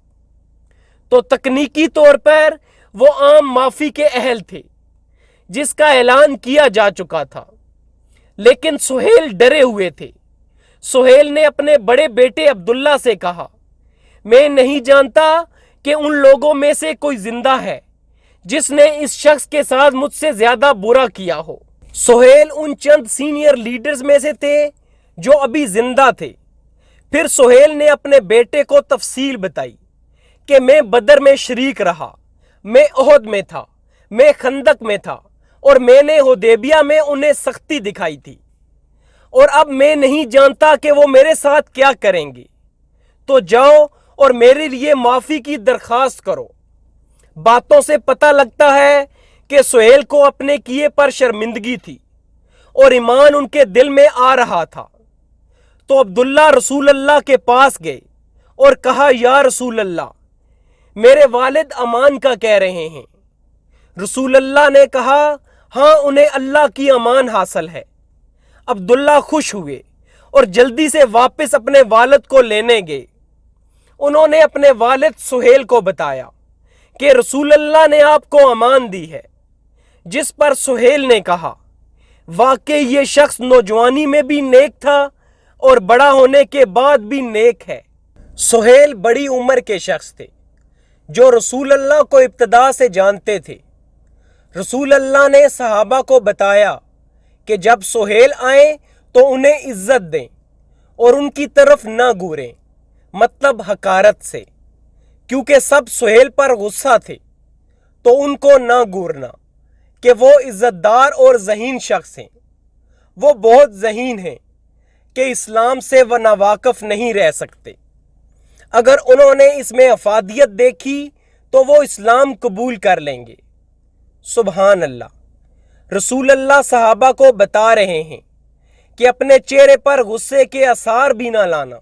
تو تکنیکی طور پر وہ عام معافی کے اہل تھے جس کا اعلان کیا جا چکا تھا، لیکن سہیل ڈرے ہوئے تھے۔ سہیل نے اپنے بڑے بیٹے عبداللہ سے کہا، میں نہیں جانتا کہ ان لوگوں میں سے کوئی زندہ ہے جس نے اس شخص کے ساتھ مجھ سے زیادہ برا کیا ہو۔ سہیل ان چند سینئر لیڈرز میں سے تھے جو ابھی زندہ تھے۔ پھر سہیل نے اپنے بیٹے کو تفصیل بتائی کہ میں بدر میں شریک رہا، میں احد میں تھا، میں خندق میں تھا، اور میں نے حدیبیہ میں انہیں سختی دکھائی تھی، اور اب میں نہیں جانتا کہ وہ میرے ساتھ کیا کریں گے۔ تو جاؤ اور میرے لیے معافی کی درخواست کرو۔ باتوں سے پتہ لگتا ہے کہ سہیل کو اپنے کیے پر شرمندگی تھی اور ایمان ان کے دل میں آ رہا تھا۔ تو عبداللہ رسول اللہ کے پاس گئے اور کہا، یا رسول اللہ، میرے والد امان کا کہہ رہے ہیں۔ رسول اللہ نے کہا، ہاں انہیں اللہ کی امان حاصل ہے۔ عبداللہ خوش ہوئے اور جلدی سے واپس اپنے والد کو لینے گئے۔ انہوں نے اپنے والد سہیل کو بتایا کہ رسول اللہ نے آپ کو امان دی ہے، جس پر سہیل نے کہا، واقعی یہ شخص نوجوانی میں بھی نیک تھا اور بڑا ہونے کے بعد بھی نیک ہے۔ سہیل بڑی عمر کے شخص تھے جو رسول اللہ کو ابتدا سے جانتے تھے۔ رسول اللہ نے صحابہ کو بتایا کہ جب سہیل آئیں تو انہیں عزت دیں اور ان کی طرف نہ گوریں، مطلب حقارت سے، کیونکہ سب سہیل پر غصہ تھے، تو ان کو نہ گورنا کہ وہ عزت دار اور ذہین شخص ہیں۔ وہ بہت ذہین ہیں کہ اسلام سے وہ ناواقف نہیں رہ سکتے۔ اگر انہوں نے اس میں افادیت دیکھی تو وہ اسلام قبول کر لیں گے۔ سبحان اللہ۔ رسول اللہ صحابہ کو بتا رہے ہیں کہ اپنے چہرے پر غصے کے آثار بھی نہ لانا۔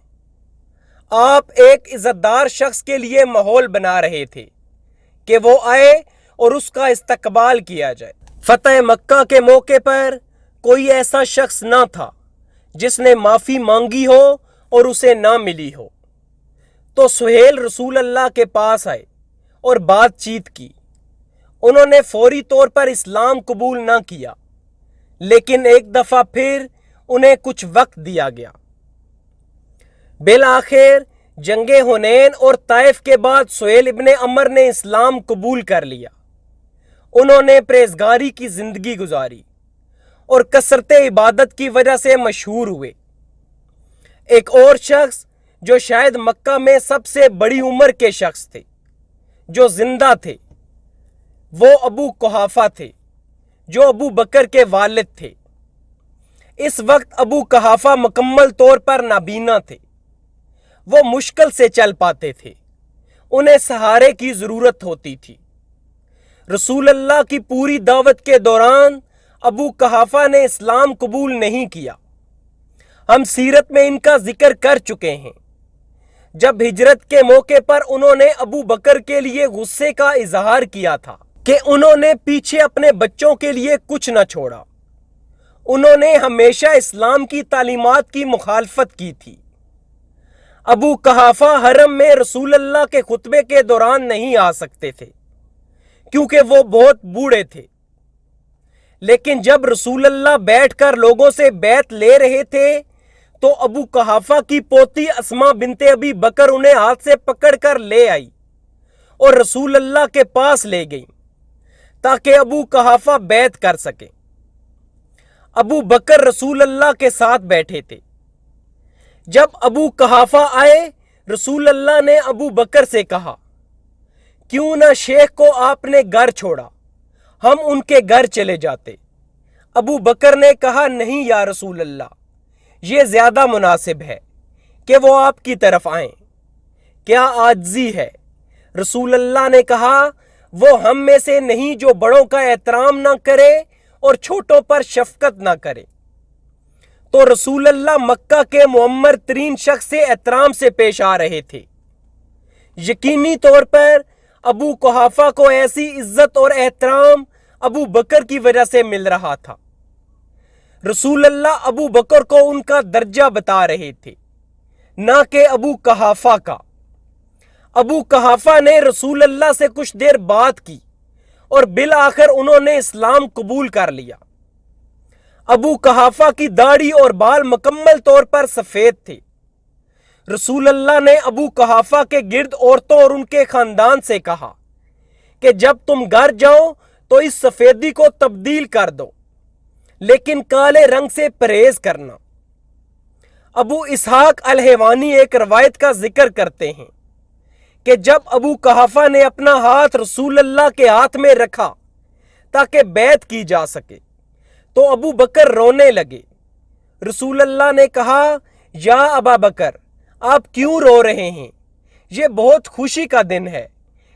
آپ ایک عزت دار شخص کے لیے ماحول بنا رہے تھے کہ وہ آئے اور اس کا استقبال کیا جائے۔ فتح مکہ کے موقع پر کوئی ایسا شخص نہ تھا جس نے معافی مانگی ہو اور اسے نہ ملی ہو۔ تو سہیل رسول اللہ کے پاس آئے اور بات چیت کی۔ انہوں نے فوری طور پر اسلام قبول نہ کیا، لیکن ایک دفعہ پھر انہیں کچھ وقت دیا گیا۔ بالآخر جنگ حنین اور طائف کے بعد سہیل ابن عمر نے اسلام قبول کر لیا۔ انہوں نے پرہیزگاری کی زندگی گزاری اور کثرت عبادت کی وجہ سے مشہور ہوئے۔ ایک اور شخص جو شاید مکہ میں سب سے بڑی عمر کے شخص تھے جو زندہ تھے، وہ ابو قحافہ تھے جو ابو بکر کے والد تھے۔ اس وقت ابو قحافہ مکمل طور پر نابینا تھے۔ وہ مشکل سے چل پاتے تھے، انہیں سہارے کی ضرورت ہوتی تھی۔ رسول اللہ کی پوری دعوت کے دوران ابو قحافہ نے اسلام قبول نہیں کیا۔ ہم سیرت میں ان کا ذکر کر چکے ہیں۔ جب ہجرت کے موقع پر انہوں نے ابو بکر کے لیے غصے کا اظہار کیا تھا کہ انہوں نے پیچھے اپنے بچوں کے لیے کچھ نہ چھوڑا۔ انہوں نے ہمیشہ اسلام کی تعلیمات کی مخالفت کی تھی۔ ابو قحافہ حرم میں رسول اللہ کے خطبے کے دوران نہیں آ سکتے تھے کیونکہ وہ بہت بوڑھے تھے، لیکن جب رسول اللہ بیٹھ کر لوگوں سے بیعت لے رہے تھے تو ابو قحافہ کی پوتی اسماء بنت ابی بکر انہیں ہاتھ سے پکڑ کر لے آئی اور رسول اللہ کے پاس لے گئی تاکہ ابو قحافہ بیعت کر سکیں۔ ابو بکر رسول اللہ کے ساتھ بیٹھے تھے۔ جب ابو قحافہ آئے، رسول اللہ نے ابو بکر سے کہا، کیوں نہ شیخ کو آپ نے گھر چھوڑا، ہم ان کے گھر چلے جاتے۔ ابو بکر نے کہا، نہیں یا رسول اللہ، یہ زیادہ مناسب ہے کہ وہ آپ کی طرف آئیں، کیا عاجزی ہے؟ رسول اللہ نے کہا، وہ ہم میں سے نہیں جو بڑوں کا احترام نہ کرے اور چھوٹوں پر شفقت نہ کرے۔ تو رسول اللہ مکہ کے معمر ترین شخص سے احترام سے پیش آ رہے تھے۔ یقینی طور پر ابو قحافہ کو ایسی عزت اور احترام ابو بکر کی وجہ سے مل رہا تھا۔ رسول اللہ ابو بکر کو ان کا درجہ بتا رہے تھے، نہ کہ ابو قحافہ کا۔ ابو قحافہ نے رسول اللہ سے کچھ دیر بات کی اور بالآخر انہوں نے اسلام قبول کر لیا۔ ابو قحافہ کی داڑھی اور بال مکمل طور پر سفید تھے۔ رسول اللہ نے ابو قحافہ کے گرد عورتوں اور ان کے خاندان سے کہا کہ جب تم گھر جاؤ تو اس سفیدی کو تبدیل کر دو، لیکن کالے رنگ سے پرہیز کرنا۔ ابو اسحاق الحوانی ایک روایت کا ذکر کرتے ہیں کہ جب ابو قحافہ نے اپنا ہاتھ رسول اللہ کے ہاتھ میں رکھا تاکہ بیعت کی جا سکے تو ابو بکر رونے لگے۔ رسول اللہ نے کہا، یا ابا بکر، آپ کیوں رو رہے ہیں؟ یہ بہت خوشی کا دن ہے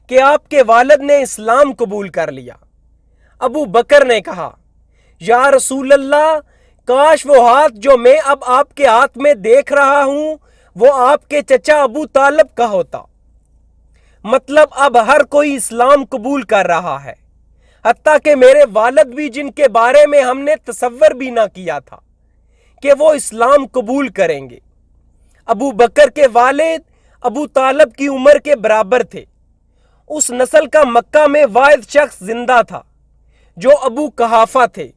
کہ آپ کے والد نے اسلام قبول کر لیا۔ ابو بکر نے کہا، یا رسول اللہ، کاش وہ ہاتھ جو میں اب آپ کے ہاتھ میں دیکھ رہا ہوں وہ آپ کے چچا ابو طالب کا ہوتا۔ مطلب اب ہر کوئی اسلام قبول کر رہا ہے، حتیٰ کہ میرے والد بھی، جن کے بارے میں ہم نے تصور بھی نہ کیا تھا کہ وہ اسلام قبول کریں گے۔ ابو بکر کے والد ابو طالب کی عمر کے برابر تھے۔ اس نسل کا مکہ میں واحد شخص زندہ تھا جو ابو قحافہ تھے۔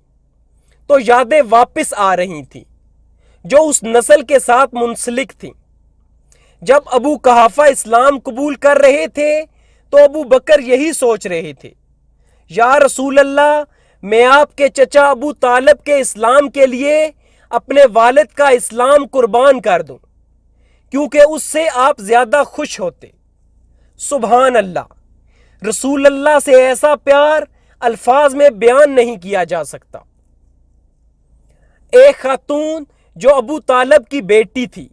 تو یادیں واپس آ رہی تھیں جو اس نسل کے ساتھ منسلک تھیں۔ جب ابو قحافہ اسلام قبول کر رہے تھے تو ابو بکر یہی سوچ رہے تھے، یا رسول اللہ، میں آپ کے چچا ابو طالب کے اسلام کے لیے اپنے والد کا اسلام قربان کر دوں کیونکہ اس سے آپ زیادہ خوش ہوتے۔ سبحان اللہ، رسول اللہ سے ایسا پیار الفاظ میں بیان نہیں کیا جا سکتا۔ ایک خاتون جو ابو طالب کی بیٹی تھی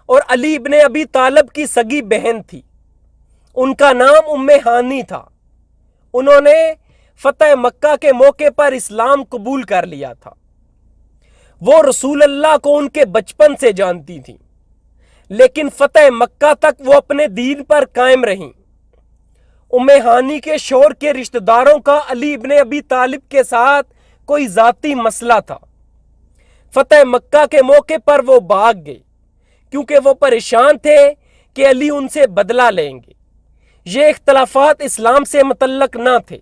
اور علی ابن ابی طالب کی سگی بہن تھی، ان کا نام ام ہانی تھا۔ انہوں نے فتح مکہ کے موقع پر اسلام قبول کر لیا تھا۔ وہ رسول اللہ کو ان کے بچپن سے جانتی تھیں، لیکن فتح مکہ تک وہ اپنے دین پر قائم رہیں۔ ام ہانی کے شوہر کے رشتہ داروں کا علی ابن ابی طالب کے ساتھ کوئی ذاتی مسئلہ تھا۔ فتح مکہ کے موقع پر وہ بھاگ گئے کیونکہ وہ پریشان تھے کہ علی ان سے بدلہ لیں گے۔ یہ اختلافات اسلام سے متعلق نہ تھے۔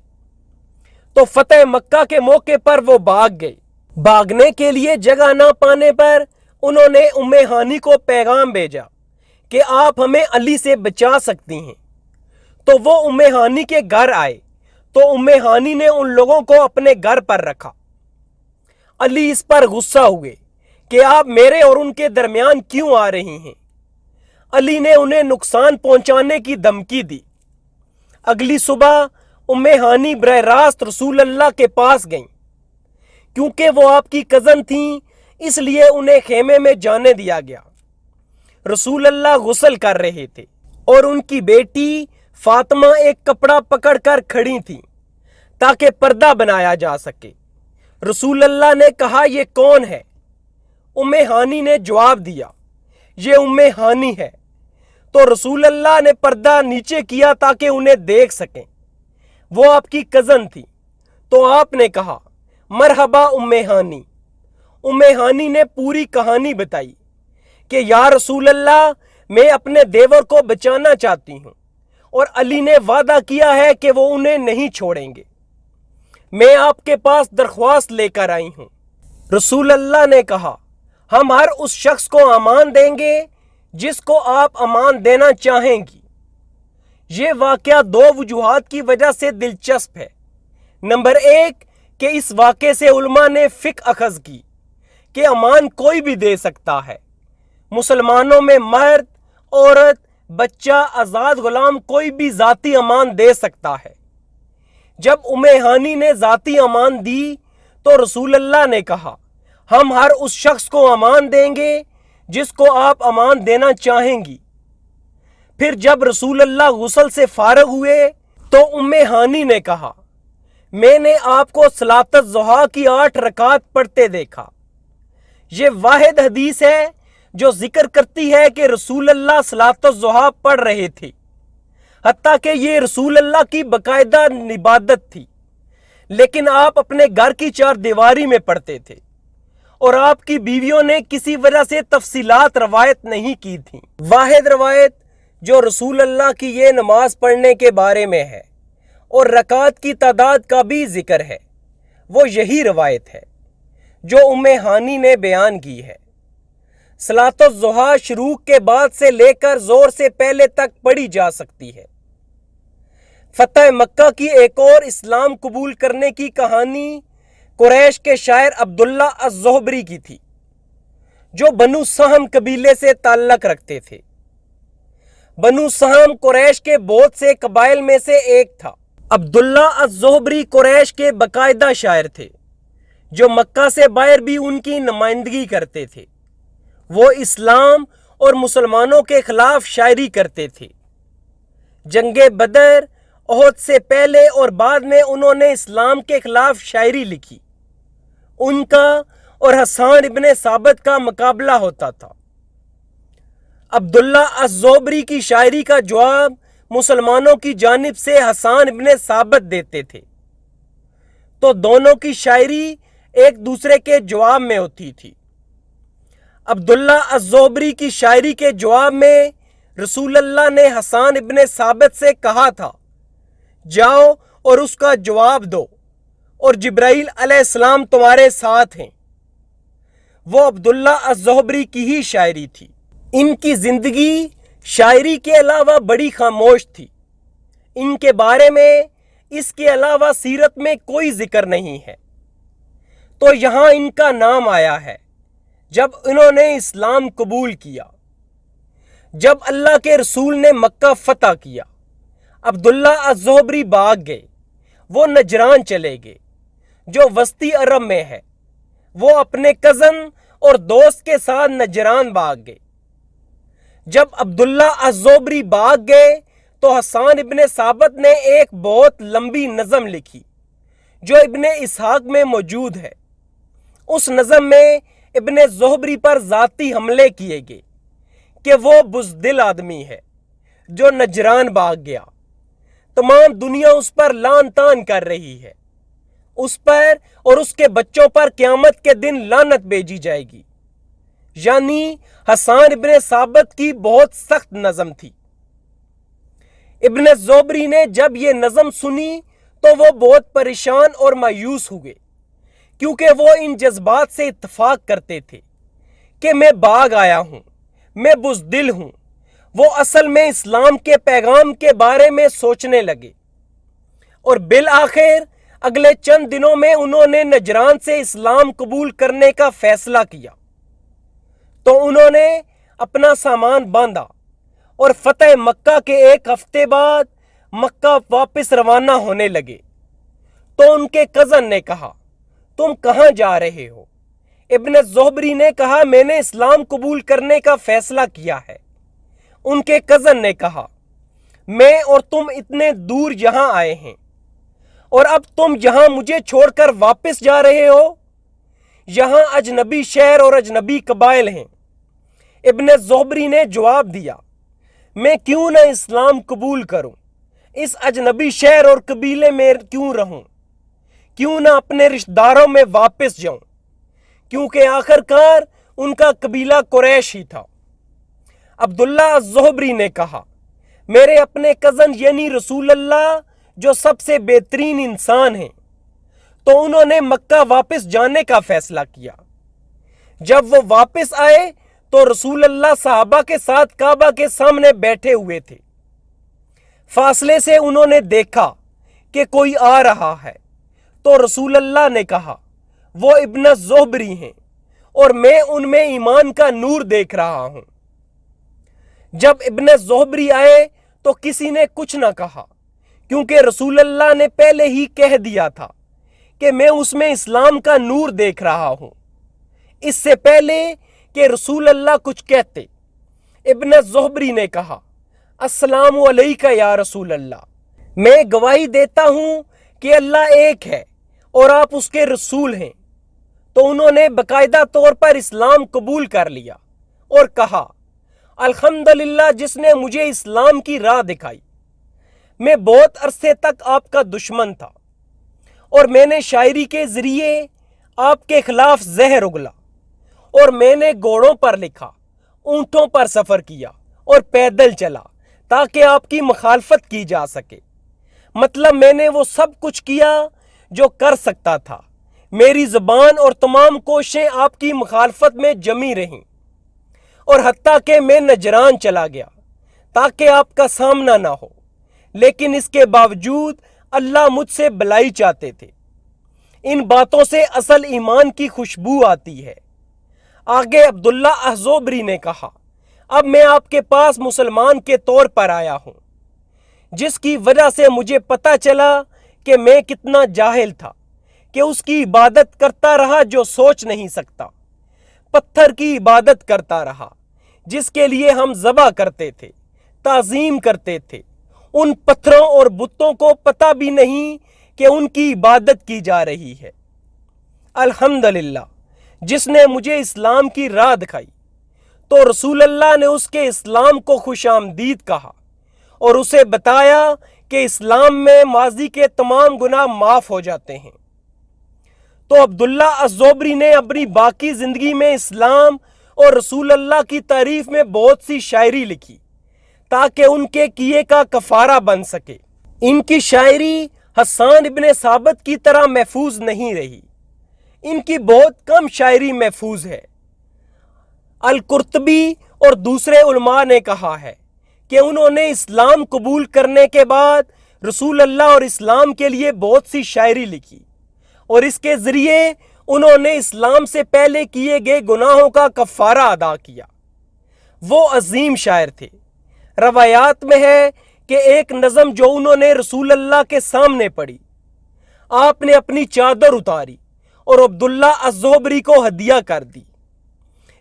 تو فتح مکہ کے موقع پر وہ بھاگ گئے۔ بھاگنے کے لیے جگہ نہ پانے پر انہوں نے ام ہانی کو پیغام بھیجا کہ آپ ہمیں علی سے بچا سکتی ہیں، تو وہ ام ہانی کے گھر آئے تو ام ہانی نے ان لوگوں کو اپنے گھر پر رکھا۔ علی اس پر غصہ ہوئے کہ آپ میرے اور ان کے درمیان کیوں آ رہی ہیں۔ علی نے انہیں نقصان پہنچانے کی دھمکی دی۔ اگلی صبح ام ہانی براہ راست رسول اللہ کے پاس گئیں۔ کیونکہ وہ آپ کی کزن تھیں اس لیے انہیں خیمے میں جانے دیا گیا۔ رسول اللہ غسل کر رہے تھے اور ان کی بیٹی فاطمہ ایک کپڑا پکڑ کر کھڑی تھی تاکہ پردہ بنایا جا سکے۔ رسول اللہ نے کہا یہ کون ہے؟ ام ہانی نے جواب دیا یہ ام ہانی ہے۔ تو رسول اللہ نے پردہ نیچے کیا تاکہ انہیں دیکھ سکیں۔ وہ آپ کی کزن تھی تو آپ نے کہا مرحبا ام ہانی۔ ام ہانی نے پوری کہانی بتائی کہ یا رسول اللہ میں اپنے دیور کو بچانا چاہتی ہوں اور علی نے وعدہ کیا ہے کہ وہ انہیں نہیں چھوڑیں گے۔ میں آپ کے پاس درخواست لے کر آئی ہوں۔ رسول اللہ نے کہا ہم ہر اس شخص کو امان دیں گے جس کو آپ امان دینا چاہیں گی۔ یہ واقعہ دو وجوہات کی وجہ سے دلچسپ ہے۔ نمبر ایک کہ اس واقعے سے علماء نے فقہ اخذ کی کہ امان کوئی بھی دے سکتا ہے۔ مسلمانوں میں مرد، عورت، بچہ، آزاد غلام کوئی بھی ذاتی امان دے سکتا ہے۔ جب ام ہانی نے ذاتی امان دی تو رسول اللہ نے کہا ہم ہر اس شخص کو امان دیں گے جس کو آپ امان دینا چاہیں گی۔ پھر جب رسول اللہ غسل سے فارغ ہوئے تو ام ہانی نے کہا میں نے آپ کو صلاۃ الضحیٰ کی 8 رکعات پڑھتے دیکھا۔ یہ واحد حدیث ہے جو ذکر کرتی ہے کہ رسول اللہ صلاۃ الضحیٰ پڑھ رہے تھے، حتیٰ کہ یہ رسول اللہ کی باقاعدہ عبادت تھی، لیکن آپ اپنے گھر کی 4 دیواری میں پڑھتے تھے اور آپ کی بیویوں نے کسی وجہ سے تفصیلات روایت نہیں کی تھیں۔ واحد روایت جو رسول اللہ کی یہ نماز پڑھنے کے بارے میں ہے اور رکعات کی تعداد کا بھی ذکر ہے وہ یہی روایت ہے جو ام ہانی نے بیان کی ہے۔ صلاۃ الضحیٰ شروع کے بعد سے لے کر ظہر سے پہلے تک پڑھی جا سکتی ہے۔ فتح مکہ کی ایک اور اسلام قبول کرنے کی کہانی قریش کے شاعر عبداللہ الزہبری کی تھی جو بنو سہم قبیلے سے تعلق رکھتے تھے۔ بنو سہم قریش کے بہت سے قبائل میں سے ایک تھا۔ عبداللہ الزہبری قریش کے باقاعدہ شاعر تھے جو مکہ سے باہر بھی ان کی نمائندگی کرتے تھے۔ وہ اسلام اور مسلمانوں کے خلاف شاعری کرتے تھے۔ جنگ بدر، احد سے پہلے اور بعد میں انہوں نے اسلام کے خلاف شاعری لکھی۔ ان کا اور حسان ابن ثابت کا مقابلہ ہوتا تھا۔ عبداللہ الزہبری کی شاعری کا جواب مسلمانوں کی جانب سے حسان ابن ثابت دیتے تھے، تو دونوں کی شاعری ایک دوسرے کے جواب میں ہوتی تھی۔ عبداللہ الزہبری کی شاعری کے جواب میں رسول اللہ نے حسان ابن ثابت سے کہا تھا جاؤ اور اس کا جواب دو اور جبرائیل علیہ السلام تمہارے ساتھ ہیں۔ وہ عبداللہ الزہبری کی ہی شاعری تھی۔ ان کی زندگی شاعری کے علاوہ بڑی خاموش تھی۔ ان کے بارے میں اس کے علاوہ سیرت میں کوئی ذکر نہیں ہے۔ تو یہاں ان کا نام آیا ہے جب انہوں نے اسلام قبول کیا۔ جب اللہ کے رسول نے مکہ فتح کیا، عبداللہ الزہبری بھاگ گئے۔ وہ نجران چلے گئے جو وسطی عرب میں ہے۔ وہ اپنے کزن اور دوست کے ساتھ نجران بھاگ گئے۔ جب عبداللہ الزہبری بھاگ گئے تو حسان ابن ثابت نے ایک بہت لمبی نظم لکھی جو ابن اسحاق میں موجود ہے۔ اس نظم میں ابن زہبری پر ذاتی حملے کیے گئے کہ وہ بزدل آدمی ہے جو نجران بھاگ گیا۔ تمام دنیا اس پر لعن طعن کر رہی ہے۔ اس پر اور اس کے بچوں پر قیامت کے دن لعنت بھیجی جائے گی۔ یعنی حسان ابن ثابت کی بہت سخت نظم تھی۔ ابن زہبری نے جب یہ نظم سنی تو وہ بہت پریشان اور مایوس ہوئے، کیونکہ وہ ان جذبات سے اتفاق کرتے تھے کہ میں بھاگ آیا ہوں، میں بزدل ہوں، وہ اصل میں اسلام کے پیغام کے بارے میں سوچنے لگے اور بالآخر اگلے چند دنوں میں انہوں نے نجران سے اسلام قبول کرنے کا فیصلہ کیا۔ تو انہوں نے اپنا سامان باندھا اور فتح مکہ کے ایک ہفتے بعد مکہ واپس روانہ ہونے لگے۔ تو ان کے کزن نے کہا، تم کہاں جا رہے ہو؟ ابن زہبری نے کہا، میں نے اسلام قبول کرنے کا فیصلہ کیا ہے۔ ان کے کزن نے کہا، میں اور تم اتنے دور یہاں آئے ہیں اور اب تم یہاں مجھے چھوڑ کر واپس جا رہے ہو؟ یہاں اجنبی شہر اور اجنبی قبائل ہیں۔ ابن زہبری نے جواب دیا، میں کیوں نہ اسلام قبول کروں؟ اس اجنبی شہر اور قبیلے میں کیوں رہوں؟ کیوں نہ اپنے رشتہ داروں میں واپس جاؤں؟ کیونکہ آخر کار ان کا قبیلہ قریش ہی تھا۔ عبداللہ الزہبری نے کہا، میرے اپنے کزن یعنی رسول اللہ جو سب سے بہترین انسان ہیں، تو انہوں نے مکہ واپس جانے کا فیصلہ کیا۔ جب وہ واپس آئے تو رسول اللہ صحابہ کے ساتھ کعبہ کے سامنے بیٹھے ہوئے تھے۔ فاصلے سے انہوں نے دیکھا کہ کوئی آ رہا ہے، تو رسول اللہ نے کہا، وہ ابن زہبری ہیں اور میں ان میں ایمان کا نور دیکھ رہا ہوں۔ جب ابن زہبری آئے تو کسی نے کچھ نہ کہا، کیونکہ رسول اللہ نے پہلے ہی کہہ دیا تھا کہ میں اس میں اسلام کا نور دیکھ رہا ہوں۔ اس سے پہلے کہ رسول اللہ کچھ کہتے، ابن زہبری نے کہا، السلام علیکہ یا رسول اللہ، میں گواہی دیتا ہوں کہ اللہ ایک ہے اور آپ اس کے رسول ہیں۔ تو انہوں نے باقاعدہ طور پر اسلام قبول کر لیا اور کہا، الحمدللہ جس نے مجھے اسلام کی راہ دکھائی۔ میں بہت عرصے تک آپ کا دشمن تھا اور میں نے شاعری کے ذریعے آپ کے خلاف زہر اگلا، اور میں نے گھوڑوں پر لکھا، اونٹوں پر سفر کیا اور پیدل چلا تاکہ آپ کی مخالفت کی جا سکے۔ مطلب میں نے وہ سب کچھ کیا جو کر سکتا تھا۔ میری زبان اور تمام کوششیں آپ کی مخالفت میں جمی رہیں، اور حتیٰ کہ میں نجران چلا گیا تاکہ آپ کا سامنا نہ ہو، لیکن اس کے باوجود اللہ مجھ سے بھلائی چاہتے تھے۔ ان باتوں سے اصل ایمان کی خوشبو آتی ہے۔ آگے عبداللہ الزہبری نے کہا، اب میں آپ کے پاس مسلمان کے طور پر آیا ہوں، جس کی وجہ سے مجھے پتہ چلا کہ میں کتنا جاہل تھا کہ اس کی عبادت کرتا رہا جو سوچ نہیں سکتا، پتھر کی عبادت کرتا رہا جس کے لیے ہم ذبح کرتے تھے، تعظیم کرتے تھے۔ ان پتھروں اور بتوں کو پتہ بھی نہیں کہ ان کی عبادت کی جا رہی ہے۔ الحمدللہ جس نے مجھے اسلام کی راہ دکھائی۔ تو رسول اللہ نے اس کے اسلام کو خوش آمدید کہا اور اسے بتایا کہ اسلام میں ماضی کے تمام گناہ معاف ہو جاتے ہیں۔ تو عبداللہ الزہبری نے اپنی باقی زندگی میں اسلام اور رسول اللہ کی تعریف میں بہت سی شاعری لکھی تاکہ ان کے کیے کا کفارہ بن سکے۔ ان کی شاعری حسان ابن ثابت کی طرح محفوظ نہیں رہی، ان کی بہت کم شاعری محفوظ ہے۔ القرطبی اور دوسرے علماء نے کہا ہے کہ انہوں نے اسلام قبول کرنے کے بعد رسول اللہ اور اسلام کے لیے بہت سی شاعری لکھی، اور اس کے ذریعے انہوں نے اسلام سے پہلے کیے گئے گناہوں کا کفارہ ادا کیا۔ وہ عظیم شاعر تھے۔ روایات میں ہے کہ ایک نظم جو انہوں نے رسول اللہ کے سامنے پڑھی، آپ نے اپنی چادر اتاری اور عبداللہ الزہبری کو ہدیہ کر دی۔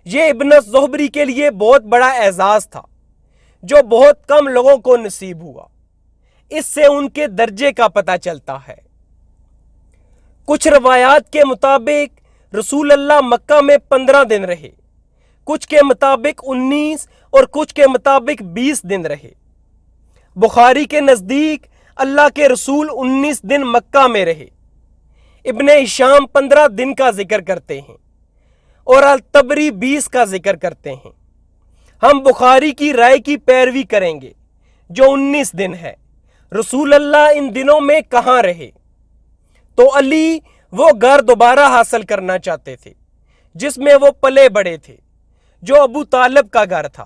یہ ابن زہبری کے لیے بہت بڑا اعزاز تھا جو بہت کم لوگوں کو نصیب ہوا۔ اس سے ان کے درجے کا پتہ چلتا ہے۔ کچھ روایات کے مطابق رسول اللہ مکہ میں 15 دن رہے، کچھ کے مطابق 19 اور کچھ کے مطابق 20 دن رہے۔ بخاری کے نزدیک اللہ کے رسول 19 دن مکہ میں رہے۔ ابن ہشام 15 دن کا ذکر کرتے ہیں اور الطبری 20 کا ذکر کرتے ہیں۔ ہم بخاری کی رائے کی پیروی کریں گے جو 19 دن ہے۔ رسول اللہ ان دنوں میں کہاں رہے؟ تو علی وہ گھر دوبارہ حاصل کرنا چاہتے تھے جس میں وہ پلے بڑے تھے، جو ابو طالب کا گھر تھا۔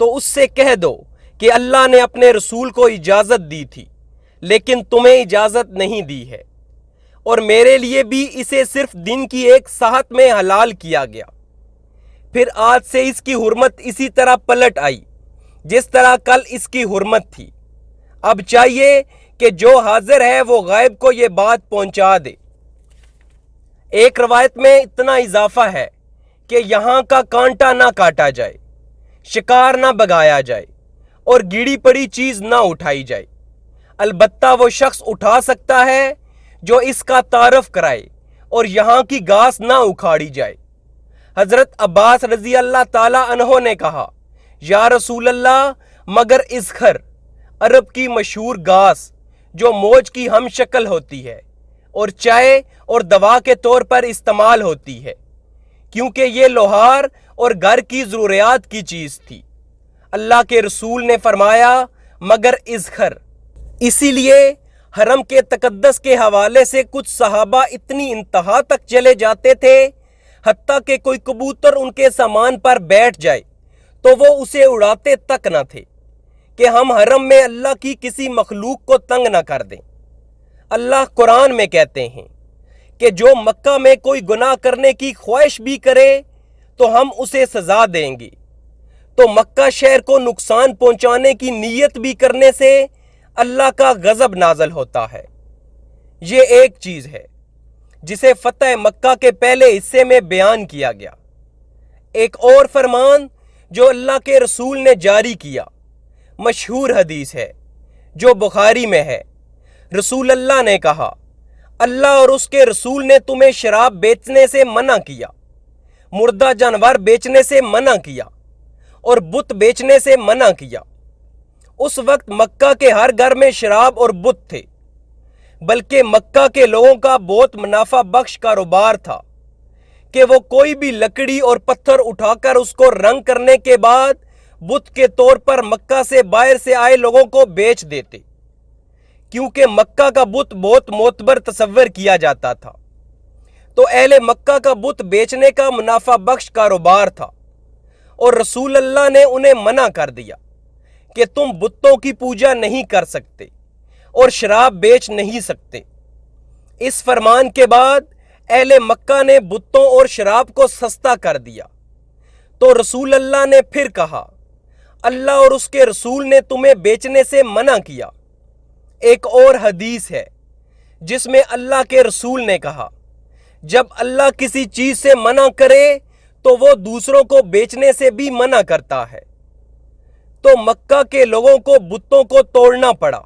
تو اس سے کہہ دو کہ اللہ نے اپنے رسول کو اجازت دی تھی لیکن تمہیں اجازت نہیں دی ہے، اور میرے لیے بھی اسے صرف دن کی ایک ساعت میں حلال کیا گیا۔ پھر آج سے اس کی حرمت اسی طرح پلٹ آئی جس طرح کل اس کی حرمت تھی۔ اب چاہیے کہ جو حاضر ہے وہ غائب کو یہ بات پہنچا دے۔ ایک روایت میں اتنا اضافہ ہے کہ یہاں کا کانٹا نہ کاٹا جائے، شکار نہ بگایا جائے اور گیڑی پڑی چیز نہ اٹھائی جائے، البتہ وہ شخص اٹھا سکتا ہے جو اس کا تعارف کرائے، اور یہاں کی گھاس نہ اکھاڑی جائے۔ حضرت عباس رضی اللہ تعالی عنہ نے کہا، یا رسول اللہ، مگر اذخر، عرب کی مشہور گھاس جو موج کی ہم شکل ہوتی ہے اور چائے اور دوا کے طور پر استعمال ہوتی ہے، کیونکہ یہ لوہار اور گھر کی ضروریات کی چیز تھی۔ اللہ کے رسول نے فرمایا، مگر اذخر۔ اسی لیے حرم کے تقدس کے حوالے سے کچھ صحابہ اتنی انتہا تک چلے جاتے تھے، حتیٰ کہ کوئی کبوتر ان کے سامان پر بیٹھ جائے تو وہ اسے اڑاتے تک نہ تھے کہ ہم حرم میں اللہ کی کسی مخلوق کو تنگ نہ کر دیں۔ اللہ قرآن میں کہتے ہیں کہ جو مکہ میں کوئی گناہ کرنے کی خواہش بھی کرے تو ہم اسے سزا دیں گے۔ تو مکہ شہر کو نقصان پہنچانے کی نیت بھی کرنے سے اللہ کا غضب نازل ہوتا ہے۔ یہ ایک چیز ہے جسے فتح مکہ کے پہلے حصے میں بیان کیا گیا۔ ایک اور فرمان جو اللہ کے رسول نے جاری کیا، مشہور حدیث ہے جو بخاری میں ہے۔ رسول اللہ نے کہا، اللہ اور اس کے رسول نے تمہیں شراب بیچنے سے منع کیا، مردہ جانور بیچنے سے منع کیا اور بت بیچنے سے منع کیا۔ اس وقت مکہ کے ہر گھر میں شراب اور بت تھے، بلکہ مکہ کے لوگوں کا بہت منافع بخش کاروبار تھا کہ وہ کوئی بھی لکڑی اور پتھر اٹھا کر اس کو رنگ کرنے کے بعد بت کے طور پر مکہ سے باہر سے آئے لوگوں کو بیچ دیتے، کیونکہ مکہ کا بت بہت معتبر تصور کیا جاتا تھا۔ تو اہل مکہ کا بت بیچنے کا منافع بخش کاروبار تھا، اور رسول اللہ نے انہیں منع کر دیا کہ تم بتوں کی پوجا نہیں کر سکتے اور شراب بیچ نہیں سکتے۔ اس فرمان کے بعد اہل مکہ نے بتوں اور شراب کو سستا کر دیا۔ تو رسول اللہ نے پھر کہا، اللہ اور اس کے رسول نے تمہیں بیچنے سے منع کیا۔ ایک اور حدیث ہے جس میں اللہ کے رسول نے کہا، جب اللہ کسی چیز سے منع کرے تو وہ دوسروں کو بیچنے سے بھی منع کرتا ہے۔ تو مکہ کے لوگوں کو بتوں کو توڑنا پڑا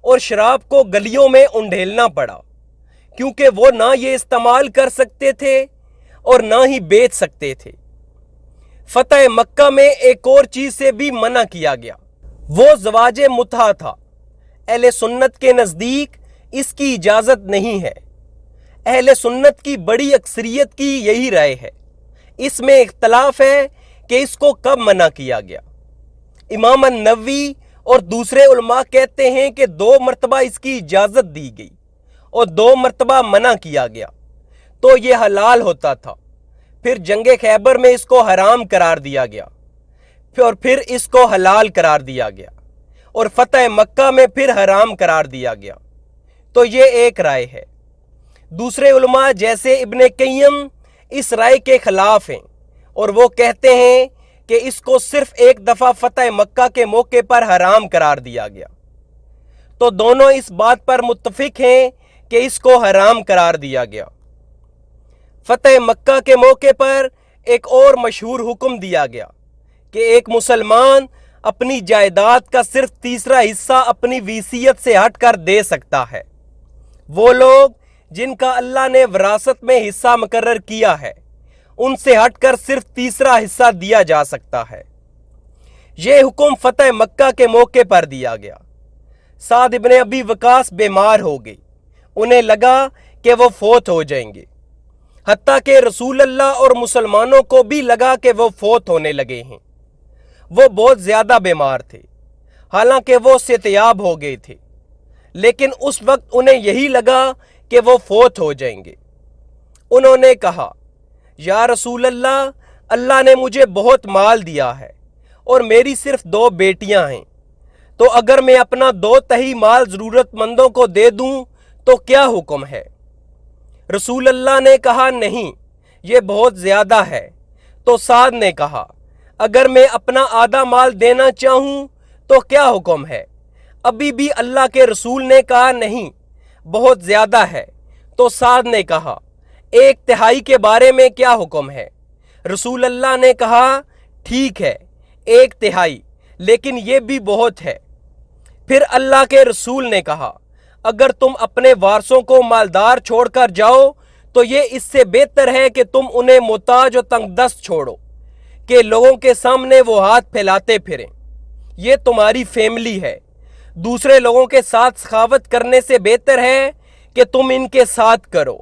اور شراب کو گلیوں میں انڈھیلنا پڑا، کیونکہ وہ نہ یہ استعمال کر سکتے تھے اور نہ ہی بیچ سکتے تھے۔ فتح مکہ میں ایک اور چیز سے بھی منع کیا گیا، وہ زواج متعہ تھا۔ اہل سنت کے نزدیک اس کی اجازت نہیں ہے۔ اہل سنت کی بڑی اکثریت کی یہی رائے ہے۔ اس میں اختلاف ہے کہ اس کو کب منع کیا گیا۔ امام النووی اور دوسرے علماء کہتے ہیں کہ 2 مرتبہ اس کی اجازت دی گئی اور 2 مرتبہ منع کیا گیا تو یہ حلال ہوتا تھا۔ پھر جنگ خیبر میں اس کو حرام قرار دیا گیا، اور پھر اس کو حلال قرار دیا گیا، اور فتح مکہ میں پھر حرام قرار دیا گیا۔ تو یہ ایک رائے ہے۔ دوسرے علماء جیسے ابن قیم اس رائے کے خلاف ہیں، اور وہ کہتے ہیں کہ اس کو صرف ایک دفعہ فتح مکہ کے موقع پر حرام قرار دیا گیا۔ تو دونوں اس بات پر متفق ہیں کہ اس کو حرام قرار دیا گیا۔ فتح مکہ کے موقع پر ایک اور مشہور حکم دیا گیا کہ ایک مسلمان اپنی جائیداد کا صرف 1/3 حصہ اپنی وصیت سے ہٹ کر دے سکتا ہے۔ وہ لوگ جن کا اللہ نے وراثت میں حصہ مقرر کیا ہے، ان سے ہٹ کر صرف 1/3 حصہ دیا جا سکتا ہے۔ یہ حکم فتح مکہ کے موقع پر دیا گیا۔ سعد ابن ابی وقاص بیمار ہو گئے، انہیں لگا کہ وہ فوت ہو جائیں گے، حتیٰ کہ رسول اللہ اور مسلمانوں کو بھی لگا کہ وہ فوت ہونے لگے ہیں۔ وہ بہت زیادہ بیمار تھے، حالانکہ وہ صحتیاب ہو گئے تھے، لیکن اس وقت انہیں یہی لگا کہ وہ فوت ہو جائیں گے۔ انہوں نے کہا، یا رسول اللہ، اللہ نے مجھے بہت مال دیا ہے اور میری صرف 2 بیٹیاں ہیں، تو اگر میں اپنا 2/3 مال ضرورت مندوں کو دے دوں تو کیا حکم ہے؟ رسول اللہ نے کہا نہیں، یہ بہت زیادہ ہے۔ تو سعد نے کہا اگر میں اپنا آدھا مال دینا چاہوں تو کیا حکم ہے؟ ابھی بھی اللہ کے رسول نے کہا نہیں، بہت زیادہ ہے۔ تو سعد نے کہا 1/3 کے بارے میں کیا حکم ہے؟ رسول اللہ نے کہا ٹھیک ہے 1/3، لیکن یہ بھی بہت ہے۔ پھر اللہ کے رسول نے کہا اگر تم اپنے وارثوں کو مالدار چھوڑ کر جاؤ تو یہ اس سے بہتر ہے کہ تم انہیں محتاج و تنگ دست چھوڑو کہ لوگوں کے سامنے وہ ہاتھ پھیلاتے پھریں۔ یہ تمہاری فیملی ہے، دوسرے لوگوں کے ساتھ سخاوت کرنے سے بہتر ہے کہ تم ان کے ساتھ کرو۔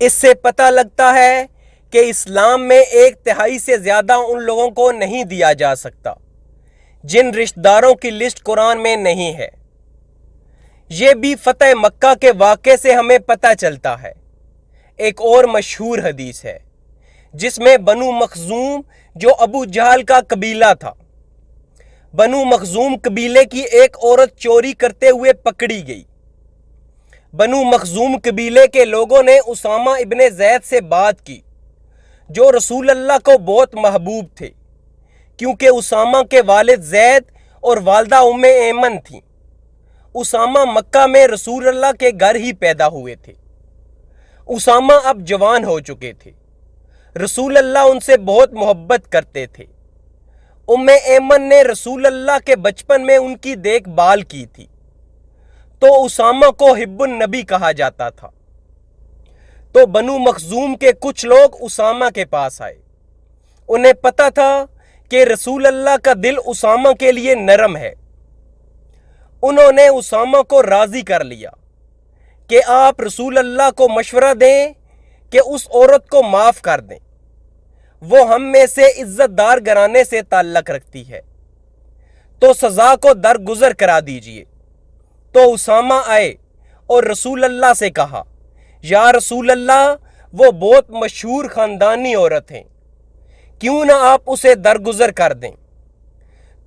اس سے پتہ لگتا ہے کہ اسلام میں 1/3 سے زیادہ ان لوگوں کو نہیں دیا جا سکتا جن رشتہ داروں کی لسٹ قرآن میں نہیں ہے۔ یہ بھی فتح مکہ کے واقعے سے ہمیں پتہ چلتا ہے۔ ایک اور مشہور حدیث ہے جس میں بنو مخزوم جو ابو جہل کا قبیلہ تھا، بنو مخزوم قبیلے کی ایک عورت چوری کرتے ہوئے پکڑی گئی۔ بنو مخزوم قبیلے کے لوگوں نے اسامہ ابن زید سے بات کی جو رسول اللہ کو بہت محبوب تھے، کیونکہ اسامہ کے والد زید اور والدہ ام ایمن تھیں۔ اسامہ مکہ میں رسول اللہ کے گھر ہی پیدا ہوئے تھے۔ اسامہ اب جوان ہو چکے تھے، رسول اللہ ان سے بہت محبت کرتے تھے۔ ام ایمن نے رسول اللہ کے بچپن میں ان کی دیکھ بھال کی تھی، تو اسامہ کو حب النبی کہا جاتا تھا۔ تو بنو مخزوم کے کچھ لوگ اسامہ کے پاس آئے، انہیں پتہ تھا کہ رسول اللہ کا دل اسامہ کے لیے نرم ہے۔ انہوں نے اسامہ کو راضی کر لیا کہ آپ رسول اللہ کو مشورہ دیں کہ اس عورت کو معاف کر دیں، وہ ہم میں سے عزت دار گھرانے سے تعلق رکھتی ہے، تو سزا کو درگزر کرا دیجئے۔ تو اسامہ آئے اور رسول اللہ سے کہا یا رسول اللہ وہ بہت مشہور خاندانی عورت ہیں، کیوں نہ آپ اسے درگزر کر دیں؟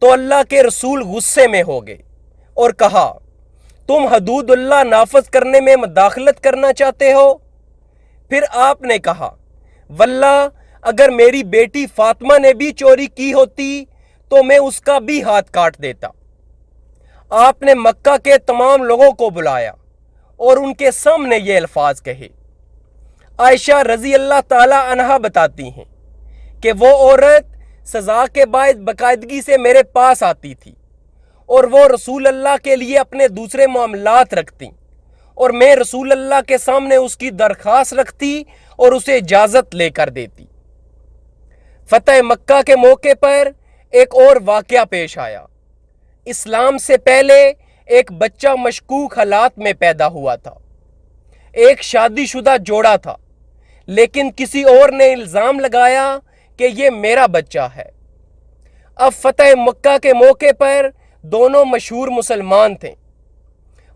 تو اللہ کے رسول غصے میں ہو گئے اور کہا تم حدود اللہ نافذ کرنے میں مداخلت کرنا چاہتے ہو؟ پھر آپ نے کہا واللہ اگر میری بیٹی فاطمہ نے بھی چوری کی ہوتی تو میں اس کا بھی ہاتھ کاٹ دیتا۔ آپ نے مکہ کے تمام لوگوں کو بلایا اور ان کے سامنے یہ الفاظ کہے۔ عائشہ رضی اللہ تعالی عنہا بتاتی ہیں کہ وہ عورت سزا کے باعث باقاعدگی سے میرے پاس آتی تھی اور وہ رسول اللہ کے لیے اپنے دوسرے معاملات رکھتی اور میں رسول اللہ کے سامنے اس کی درخواست رکھتی اور اسے اجازت لے کر دیتی۔ فتح مکہ کے موقع پر ایک اور واقعہ پیش آیا۔ اسلام سے پہلے ایک بچہ مشکوک حالات میں پیدا ہوا تھا۔ ایک شادی شدہ جوڑا تھا، لیکن کسی اور نے الزام لگایا کہ یہ میرا بچہ ہے۔ اب فتح مکہ کے موقع پر دونوں مشہور مسلمان تھے۔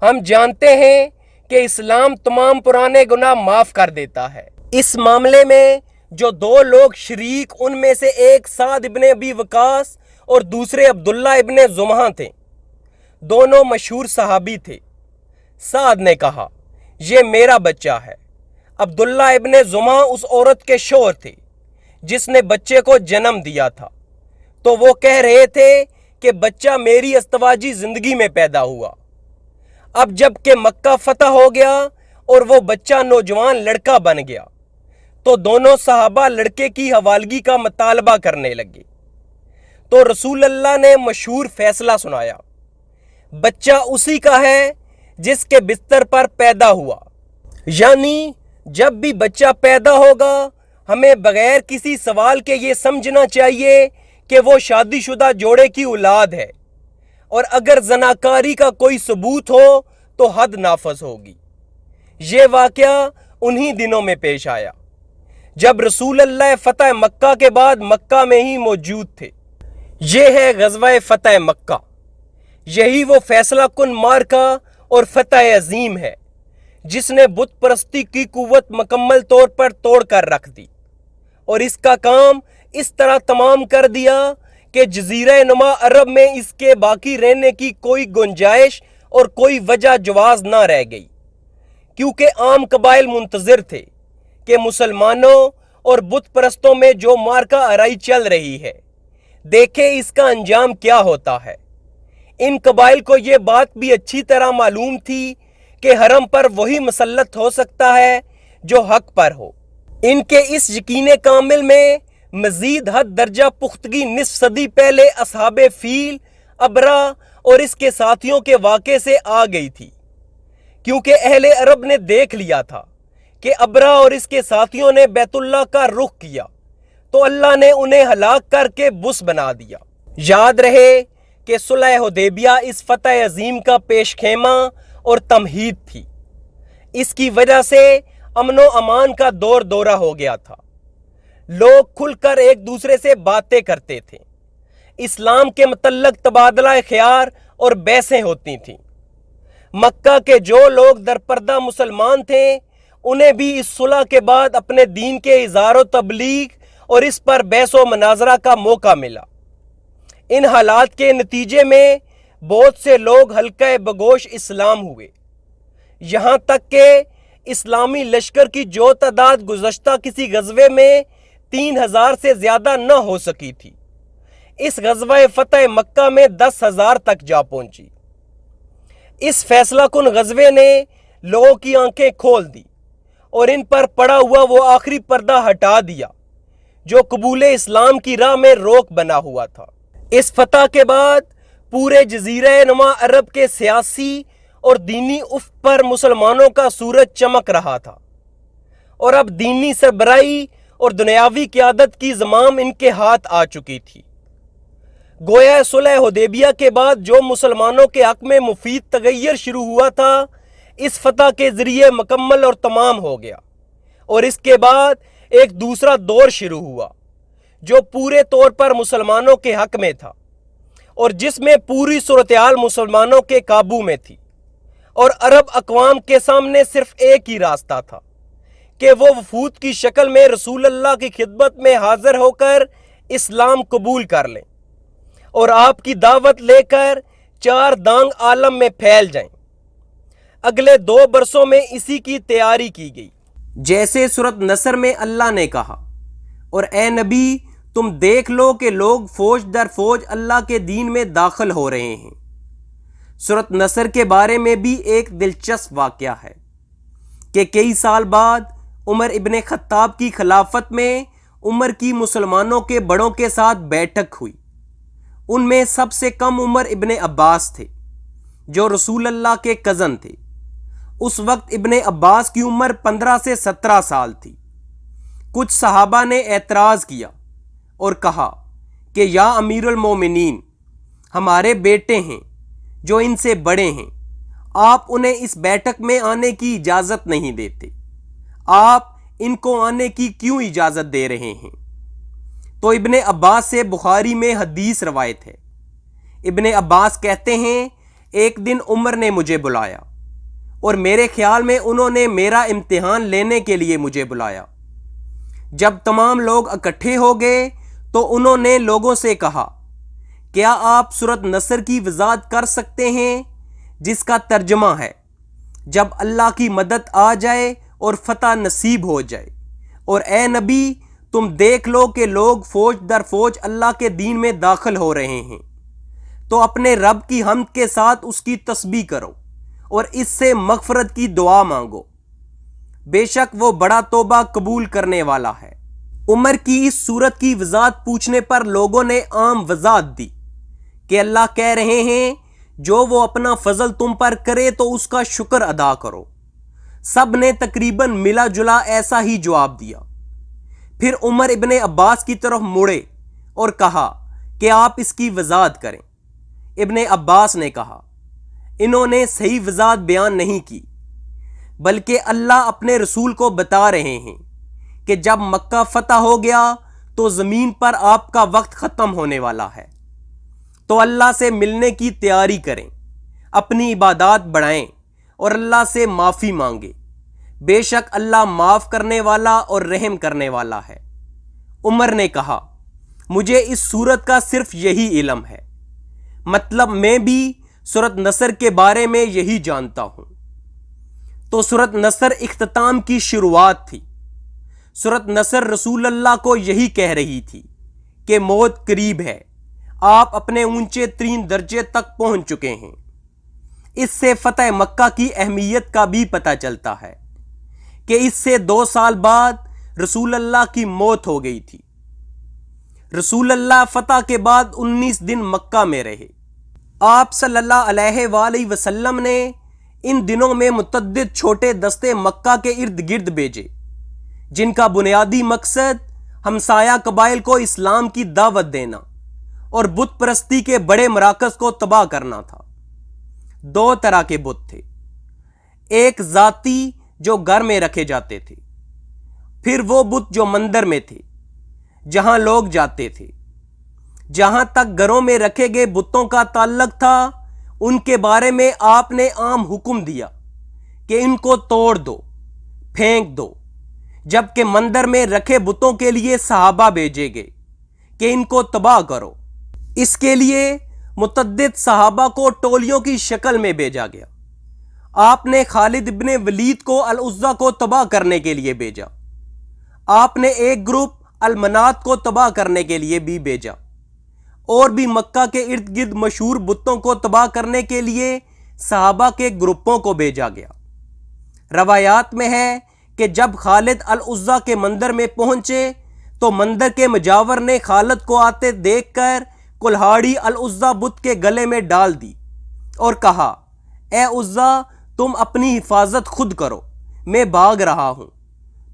ہم جانتے ہیں کہ اسلام تمام پرانے گناہ معاف کر دیتا ہے۔ اس معاملے میں جو 2 لوگ شریک، ان میں سے ایک سعد ابن ابی وقاص اور دوسرے عبداللہ ابن زمعہ تھے، دونوں مشہور صحابی تھے۔ سعد نے کہا یہ میرا بچہ ہے۔ عبداللہ ابن زمعہ اس عورت کے شوہر تھے جس نے بچے کو جنم دیا تھا، تو وہ کہہ رہے تھے کہ بچہ میری ازدواجی زندگی میں پیدا ہوا۔ اب جب کہ مکہ فتح ہو گیا اور وہ بچہ نوجوان لڑکا بن گیا تو دونوں صحابہ لڑکے کی حوالگی کا مطالبہ کرنے لگے۔ تو رسول اللہ نے مشہور فیصلہ سنایا، بچہ اسی کا ہے جس کے بستر پر پیدا ہوا، یعنی جب بھی بچہ پیدا ہوگا ہمیں بغیر کسی سوال کے یہ سمجھنا چاہیے کہ وہ شادی شدہ جوڑے کی اولاد ہے، اور اگر زناکاری کا کوئی ثبوت ہو تو حد نافذ ہوگی۔ یہ واقعہ انہی دنوں میں پیش آیا جب رسول اللہ فتح مکہ کے بعد مکہ میں ہی موجود تھے۔ یہ ہے غزوہ فتح مکہ، یہی وہ فیصلہ کن معرکہ اور فتح عظیم ہے جس نے بت پرستی کی قوت مکمل طور پر توڑ کر رکھ دی، اور اس کا کام اس طرح تمام کر دیا کہ جزیرہ نما عرب میں اس کے باقی رہنے کی کوئی گنجائش اور کوئی وجہ جواز نہ رہ گئی، کیونکہ عام قبائل منتظر تھے کہ مسلمانوں اور بت پرستوں میں جو مارکہ آرائی چل رہی ہے، دیکھیں اس کا انجام کیا ہوتا ہے۔ ان قبائل کو یہ بات بھی اچھی طرح معلوم تھی کہ حرم پر وہی مسلط ہو سکتا ہے جو حق پر ہو۔ ان کے اس یقین کامل میں مزید حد درجہ پختگی نصف صدی پہلے اصحاب فیل، ابرا اور اس کے ساتھیوں کے واقعے سے آ گئی تھی، کیونکہ اہل عرب نے دیکھ لیا تھا کہ ابرا اور اس کے ساتھیوں نے بیت اللہ کا رخ کیا تو اللہ نے انہیں ہلاک کر کے بس بنا دیا۔ یاد رہے کہ صلح حدیبیہ اس فتح عظیم کا پیش خیمہ اور تمہید تھی۔ اس کی وجہ سے امن و امان کا دور دورہ ہو گیا تھا، لوگ کھل کر ایک دوسرے سے باتیں کرتے تھے، اسلام کے متعلق تبادلہ خیال اور بحثیں ہوتی تھیں۔ مکہ کے جو لوگ درپردہ مسلمان تھے انہیں بھی اس صلح کے بعد اپنے دین کے اظہار و تبلیغ اور اس پر بحث و مناظرہ کا موقع ملا۔ ان حالات کے نتیجے میں بہت سے لوگ حلقہ بگوش اسلام ہوئے، یہاں تک کہ اسلامی لشکر کی جو تعداد گزشتہ کسی غزوے میں 3000 سے زیادہ نہ ہو سکی تھی، اس غزوہ فتح مکہ میں 10,000 تک جا پہنچی۔ اس فیصلہ کن غزوے نے لوگوں کی آنکھیں کھول دی اور ان پر پڑا ہوا وہ آخری پردہ ہٹا دیا جو قبول اسلام کی راہ میں روک بنا ہوا تھا۔ اس فتح کے بعد پورے جزیرہ نما عرب کے سیاسی اور دینی افق پر مسلمانوں کا سورج چمک رہا تھا، اور اب دینی سربراہی اور دنیاوی قیادت کی زمام ان کے ہاتھ آ چکی تھی۔ گویا صلح حدیبیہ کے بعد جو مسلمانوں کے حق میں مفید تغیر شروع ہوا تھا، اس فتح کے ذریعے مکمل اور تمام ہو گیا، اور اس کے بعد ایک دوسرا دور شروع ہوا جو پورے طور پر مسلمانوں کے حق میں تھا، اور جس میں پوری صورتحال مسلمانوں کے قابو میں تھی، اور عرب اقوام کے سامنے صرف ایک ہی راستہ تھا کہ وہ وفود کی شکل میں رسول اللہ کی خدمت میں حاضر ہو کر اسلام قبول کر لیں اور آپ کی دعوت لے کر 4 دانگ عالم میں پھیل جائیں۔ اگلے 2 برسوں میں اسی کی تیاری کی گئی، جیسے سورۃ نصر میں اللہ نے کہا، اور اے نبی تم دیکھ لو کہ لوگ فوج در فوج اللہ کے دین میں داخل ہو رہے ہیں۔ سورۃ نصر کے بارے میں بھی ایک دلچسپ واقعہ ہے کہ کئی سال بعد عمر ابن خطاب کی خلافت میں عمر کی مسلمانوں کے بڑوں کے ساتھ بیٹھک ہوئی۔ ان میں سب سے کم عمر ابن عباس تھے جو رسول اللہ کے کزن تھے۔ اس وقت ابن عباس کی عمر 15 سے 17 سال تھی۔ کچھ صحابہ نے اعتراض کیا اور کہا کہ یا امیر المومنین، ہمارے بیٹے ہیں جو ان سے بڑے ہیں، آپ انہیں اس بیٹھک میں آنے کی اجازت نہیں دیتے، آپ ان کو آنے کی کیوں اجازت دے رہے ہیں؟ تو ابن عباس سے بخاری میں حدیث روایت ہے۔ ابن عباس کہتے ہیں ایک دن عمر نے مجھے بلایا اور میرے خیال میں انہوں نے میرا امتحان لینے کے لیے مجھے بلایا۔ جب تمام لوگ اکٹھے ہو گئے تو انہوں نے لوگوں سے کہا کیا آپ سورۃ نصر کی وضاحت کر سکتے ہیں جس کا ترجمہ ہے جب اللہ کی مدد آ جائے اور فتح نصیب ہو جائے، اور اے نبی تم دیکھ لو کہ لوگ فوج در فوج اللہ کے دین میں داخل ہو رہے ہیں، تو اپنے رب کی حمد کے ساتھ اس کی تسبیح کرو اور اس سے مغفرت کی دعا مانگو، بے شک وہ بڑا توبہ قبول کرنے والا ہے۔ عمر کی اس صورت کی وضاحت پوچھنے پر لوگوں نے عام وضاحت دی کہ اللہ کہہ رہے ہیں جو وہ اپنا فضل تم پر کرے تو اس کا شکر ادا کرو۔ سب نے تقریباً ملا جلا ایسا ہی جواب دیا۔ پھر عمر ابن عباس کی طرف مڑے اور کہا کہ آپ اس کی وضاحت کریں۔ ابن عباس نے کہا انہوں نے صحیح وضاحت بیان نہیں کی، بلکہ اللہ اپنے رسول کو بتا رہے ہیں کہ جب مکہ فتح ہو گیا تو زمین پر آپ کا وقت ختم ہونے والا ہے، تو اللہ سے ملنے کی تیاری کریں، اپنی عبادات بڑھائیں اور اللہ سے معافی مانگیں، بے شک اللہ معاف کرنے والا اور رحم کرنے والا ہے۔ عمر نے کہا مجھے اس سورت کا صرف یہی علم ہے، مطلب میں بھی سورت نصر کے بارے میں یہی جانتا ہوں۔ تو سورت نصر اختتام کی شروعات تھی۔ سورت نصر رسول اللہ کو یہی کہہ رہی تھی کہ موت قریب ہے، آپ اپنے اونچے ترین درجے تک پہنچ چکے ہیں۔ اس سے فتح مکہ کی اہمیت کا بھی پتہ چلتا ہے کہ اس سے 2 سال بعد رسول اللہ کی موت ہو گئی تھی۔ رسول اللہ فتح کے بعد 19 دن مکہ میں رہے۔ آپ صلی اللہ علیہ وآلہ وسلم نے ان دنوں میں متعدد چھوٹے دستے مکہ کے ارد گرد بھیجے، جن کا بنیادی مقصد ہمسایہ قبائل کو اسلام کی دعوت دینا اور بت پرستی کے بڑے مراکز کو تباہ کرنا تھا۔ 2 طرح کے بت تھے، ایک ذاتی جو گھر میں رکھے جاتے تھے، پھر وہ بت جو مندر میں تھے جہاں لوگ جاتے تھے۔ جہاں تک گھروں میں رکھے گئے بتوں کا تعلق تھا، ان کے بارے میں آپ نے عام حکم دیا کہ ان کو توڑ دو، پھینک دو، جبکہ مندر میں رکھے بتوں کے لیے صحابہ بھیجے گئے کہ ان کو تباہ کرو۔ اس کے لیے متعدد صحابہ کو ٹولیوں کی شکل میں بھیجا گیا۔ آپ نے خالد ابن ولید کو العزا کو تباہ کرنے کے لیے بھیجا۔ آپ نے ایک گروپ المنات کو تباہ کرنے کے لیے بھی بھیجا، اور بھی مکہ کے ارد گرد مشہور بتوں کو تباہ کرنے کے لیے صحابہ کے گروپوں کو بھیجا گیا۔ روایات میں ہے کہ جب خالد العزا کے مندر میں پہنچے تو مندر کے مجاور نے خالد کو آتے دیکھ کر کلہاڑی العزا بت کے گلے میں ڈال دی اور کہا، اے عزا، تم اپنی حفاظت خود کرو، میں بھاگ رہا ہوں۔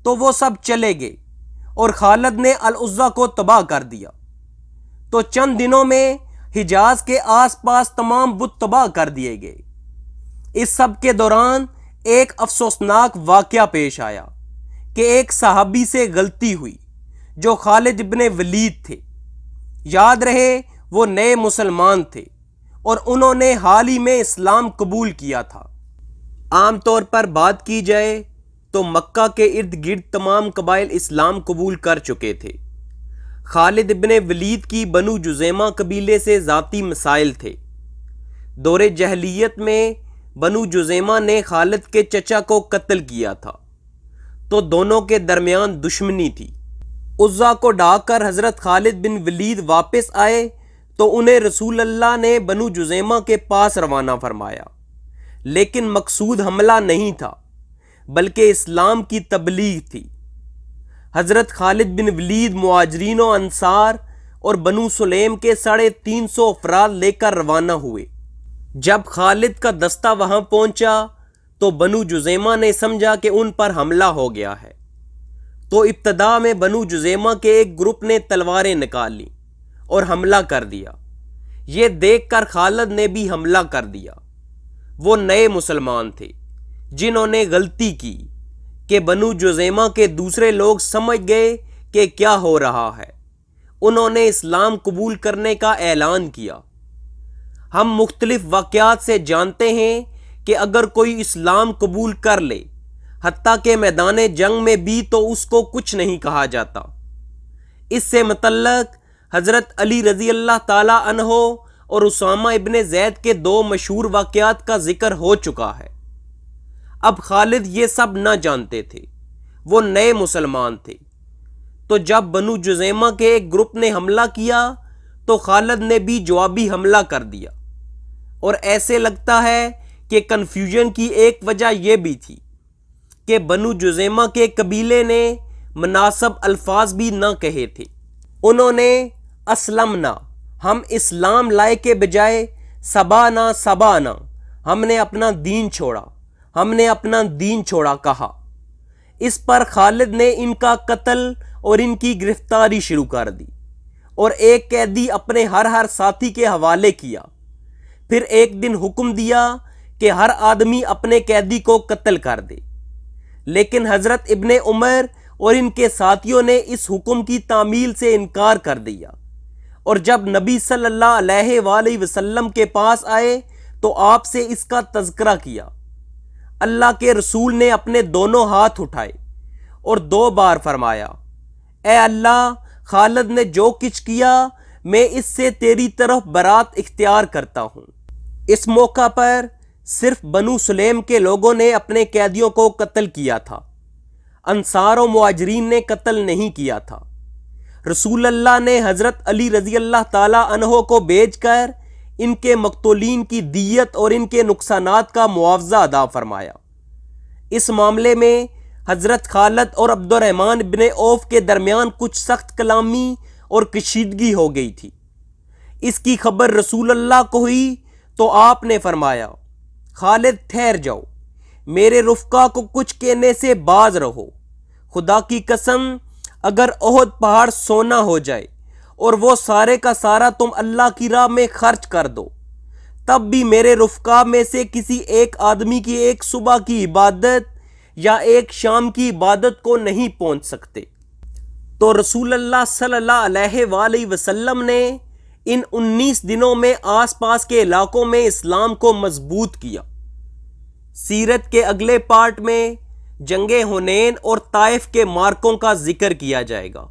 تو وہ سب چلے گئے اور خالد نے العزا کو تباہ کر دیا۔ تو چند دنوں میں حجاز کے آس پاس تمام بت تباہ کر دیے گئے۔ اس سب کے دوران ایک افسوسناک واقعہ پیش آیا کہ ایک صحابی سے غلطی ہوئی جو خالد ابن ولید تھے۔ یاد رہے وہ نئے مسلمان تھے اور انہوں نے حال ہی میں اسلام قبول کیا تھا۔ عام طور پر بات کی جائے تو مکہ کے ارد گرد تمام قبائل اسلام قبول کر چکے تھے۔ خالد ابن ولید کی بنو جزیمہ قبیلے سے ذاتی مسائل تھے۔ دور جاہلیت میں بنو جزیمہ نے خالد کے چچا کو قتل کیا تھا، تو دونوں کے درمیان دشمنی تھی۔ عزا کو ڈھا کر حضرت خالد بن ولید واپس آئے تو انہیں رسول اللہ نے بنو جزیمہ کے پاس روانہ فرمایا، لیکن مقصود حملہ نہیں تھا بلکہ اسلام کی تبلیغ تھی۔ حضرت خالد بن ولید مہاجرین و انصار اور بنو سلیم کے 350 افراد لے کر روانہ ہوئے۔ جب خالد کا دستہ وہاں پہنچا تو بنو جزیمہ نے سمجھا کہ ان پر حملہ ہو گیا ہے، تو ابتدا میں بنو جزیمہ کے ایک گروپ نے تلواریں نکال لیں اور حملہ کر دیا۔ یہ دیکھ کر خالد نے بھی حملہ کر دیا۔ وہ نئے مسلمان تھے جنہوں نے غلطی کی کہ بنو جزیمہ کے دوسرے لوگ سمجھ گئے کہ کیا ہو رہا ہے۔ انہوں نے اسلام قبول کرنے کا اعلان کیا۔ ہم مختلف واقعات سے جانتے ہیں کہ اگر کوئی اسلام قبول کر لے حتیٰ کہ میدان جنگ میں بھی تو اس کو کچھ نہیں کہا جاتا۔ اس سے متعلق حضرت علی رضی اللہ تعالی عنہ اور اسامہ ابن زید کے 2 مشہور واقعات کا ذکر ہو چکا ہے۔ اب خالد یہ سب نہ جانتے تھے، وہ نئے مسلمان تھے۔ تو جب بنو جزیمہ کے ایک گروپ نے حملہ کیا تو خالد نے بھی جوابی حملہ کر دیا، اور ایسے لگتا ہے کہ کنفیوژن کی ایک وجہ یہ بھی تھی کہ بنو جزیمہ کے قبیلے نے مناسب الفاظ بھی نہ کہے تھے۔ انہوں نے اسلمنا، ہم اسلام لائے کے بجائے سبانا سبانا، ہم نے اپنا دین چھوڑا، ہم نے اپنا دین چھوڑا کہا۔ اس پر خالد نے ان کا قتل اور ان کی گرفتاری شروع کر دی اور ایک قیدی اپنے ہر ساتھی کے حوالے کیا۔ پھر ایک دن حکم دیا کہ ہر آدمی اپنے قیدی کو قتل کر دے، لیکن حضرت ابن عمر اور ان کے ساتھیوں نے اس حکم کی تعمیل سے انکار کر دیا، اور جب نبی صلی اللہ علیہ وآلہ وسلم کے پاس آئے تو آپ سے اس کا تذکرہ کیا۔ اللہ کے رسول نے اپنے دونوں ہاتھ اٹھائے اور 2 بار فرمایا، اے اللہ، خالد نے جو کچھ کیا میں اس سے تیری طرف برات اختیار کرتا ہوں۔ اس موقع پر صرف بنو سلیم کے لوگوں نے اپنے قیدیوں کو قتل کیا تھا، انصار و مہاجرین نے قتل نہیں کیا تھا۔ رسول اللہ نے حضرت علی رضی اللہ تعالیٰ عنہ کو بھیج کر ان کے مقتولین کی دیت اور ان کے نقصانات کا معاوضہ ادا فرمایا۔ اس معاملے میں حضرت خالد اور عبد الرحمن بن عوف کے درمیان کچھ سخت کلامی اور کشیدگی ہو گئی تھی۔ اس کی خبر رسول اللہ کو ہوئی تو آپ نے فرمایا، خالد ٹھہر جاؤ، میرے رفقا کو کچھ کہنے سے باز رہو۔ خدا کی قسم اگر احد پہاڑ سونا ہو جائے اور وہ سارے کا سارا تم اللہ کی راہ میں خرچ کر دو، تب بھی میرے رفقا میں سے کسی ایک آدمی کی ایک صبح کی عبادت یا ایک شام کی عبادت کو نہیں پہنچ سکتے۔ تو رسول اللہ صلی اللہ علیہ وآلہ وسلم نے ان 19 دنوں میں آس پاس کے علاقوں میں اسلام کو مضبوط کیا۔ سیرت کے اگلے پارٹ میں جنگ حنین اور طائف کے مارکوں کا ذکر کیا جائے گا۔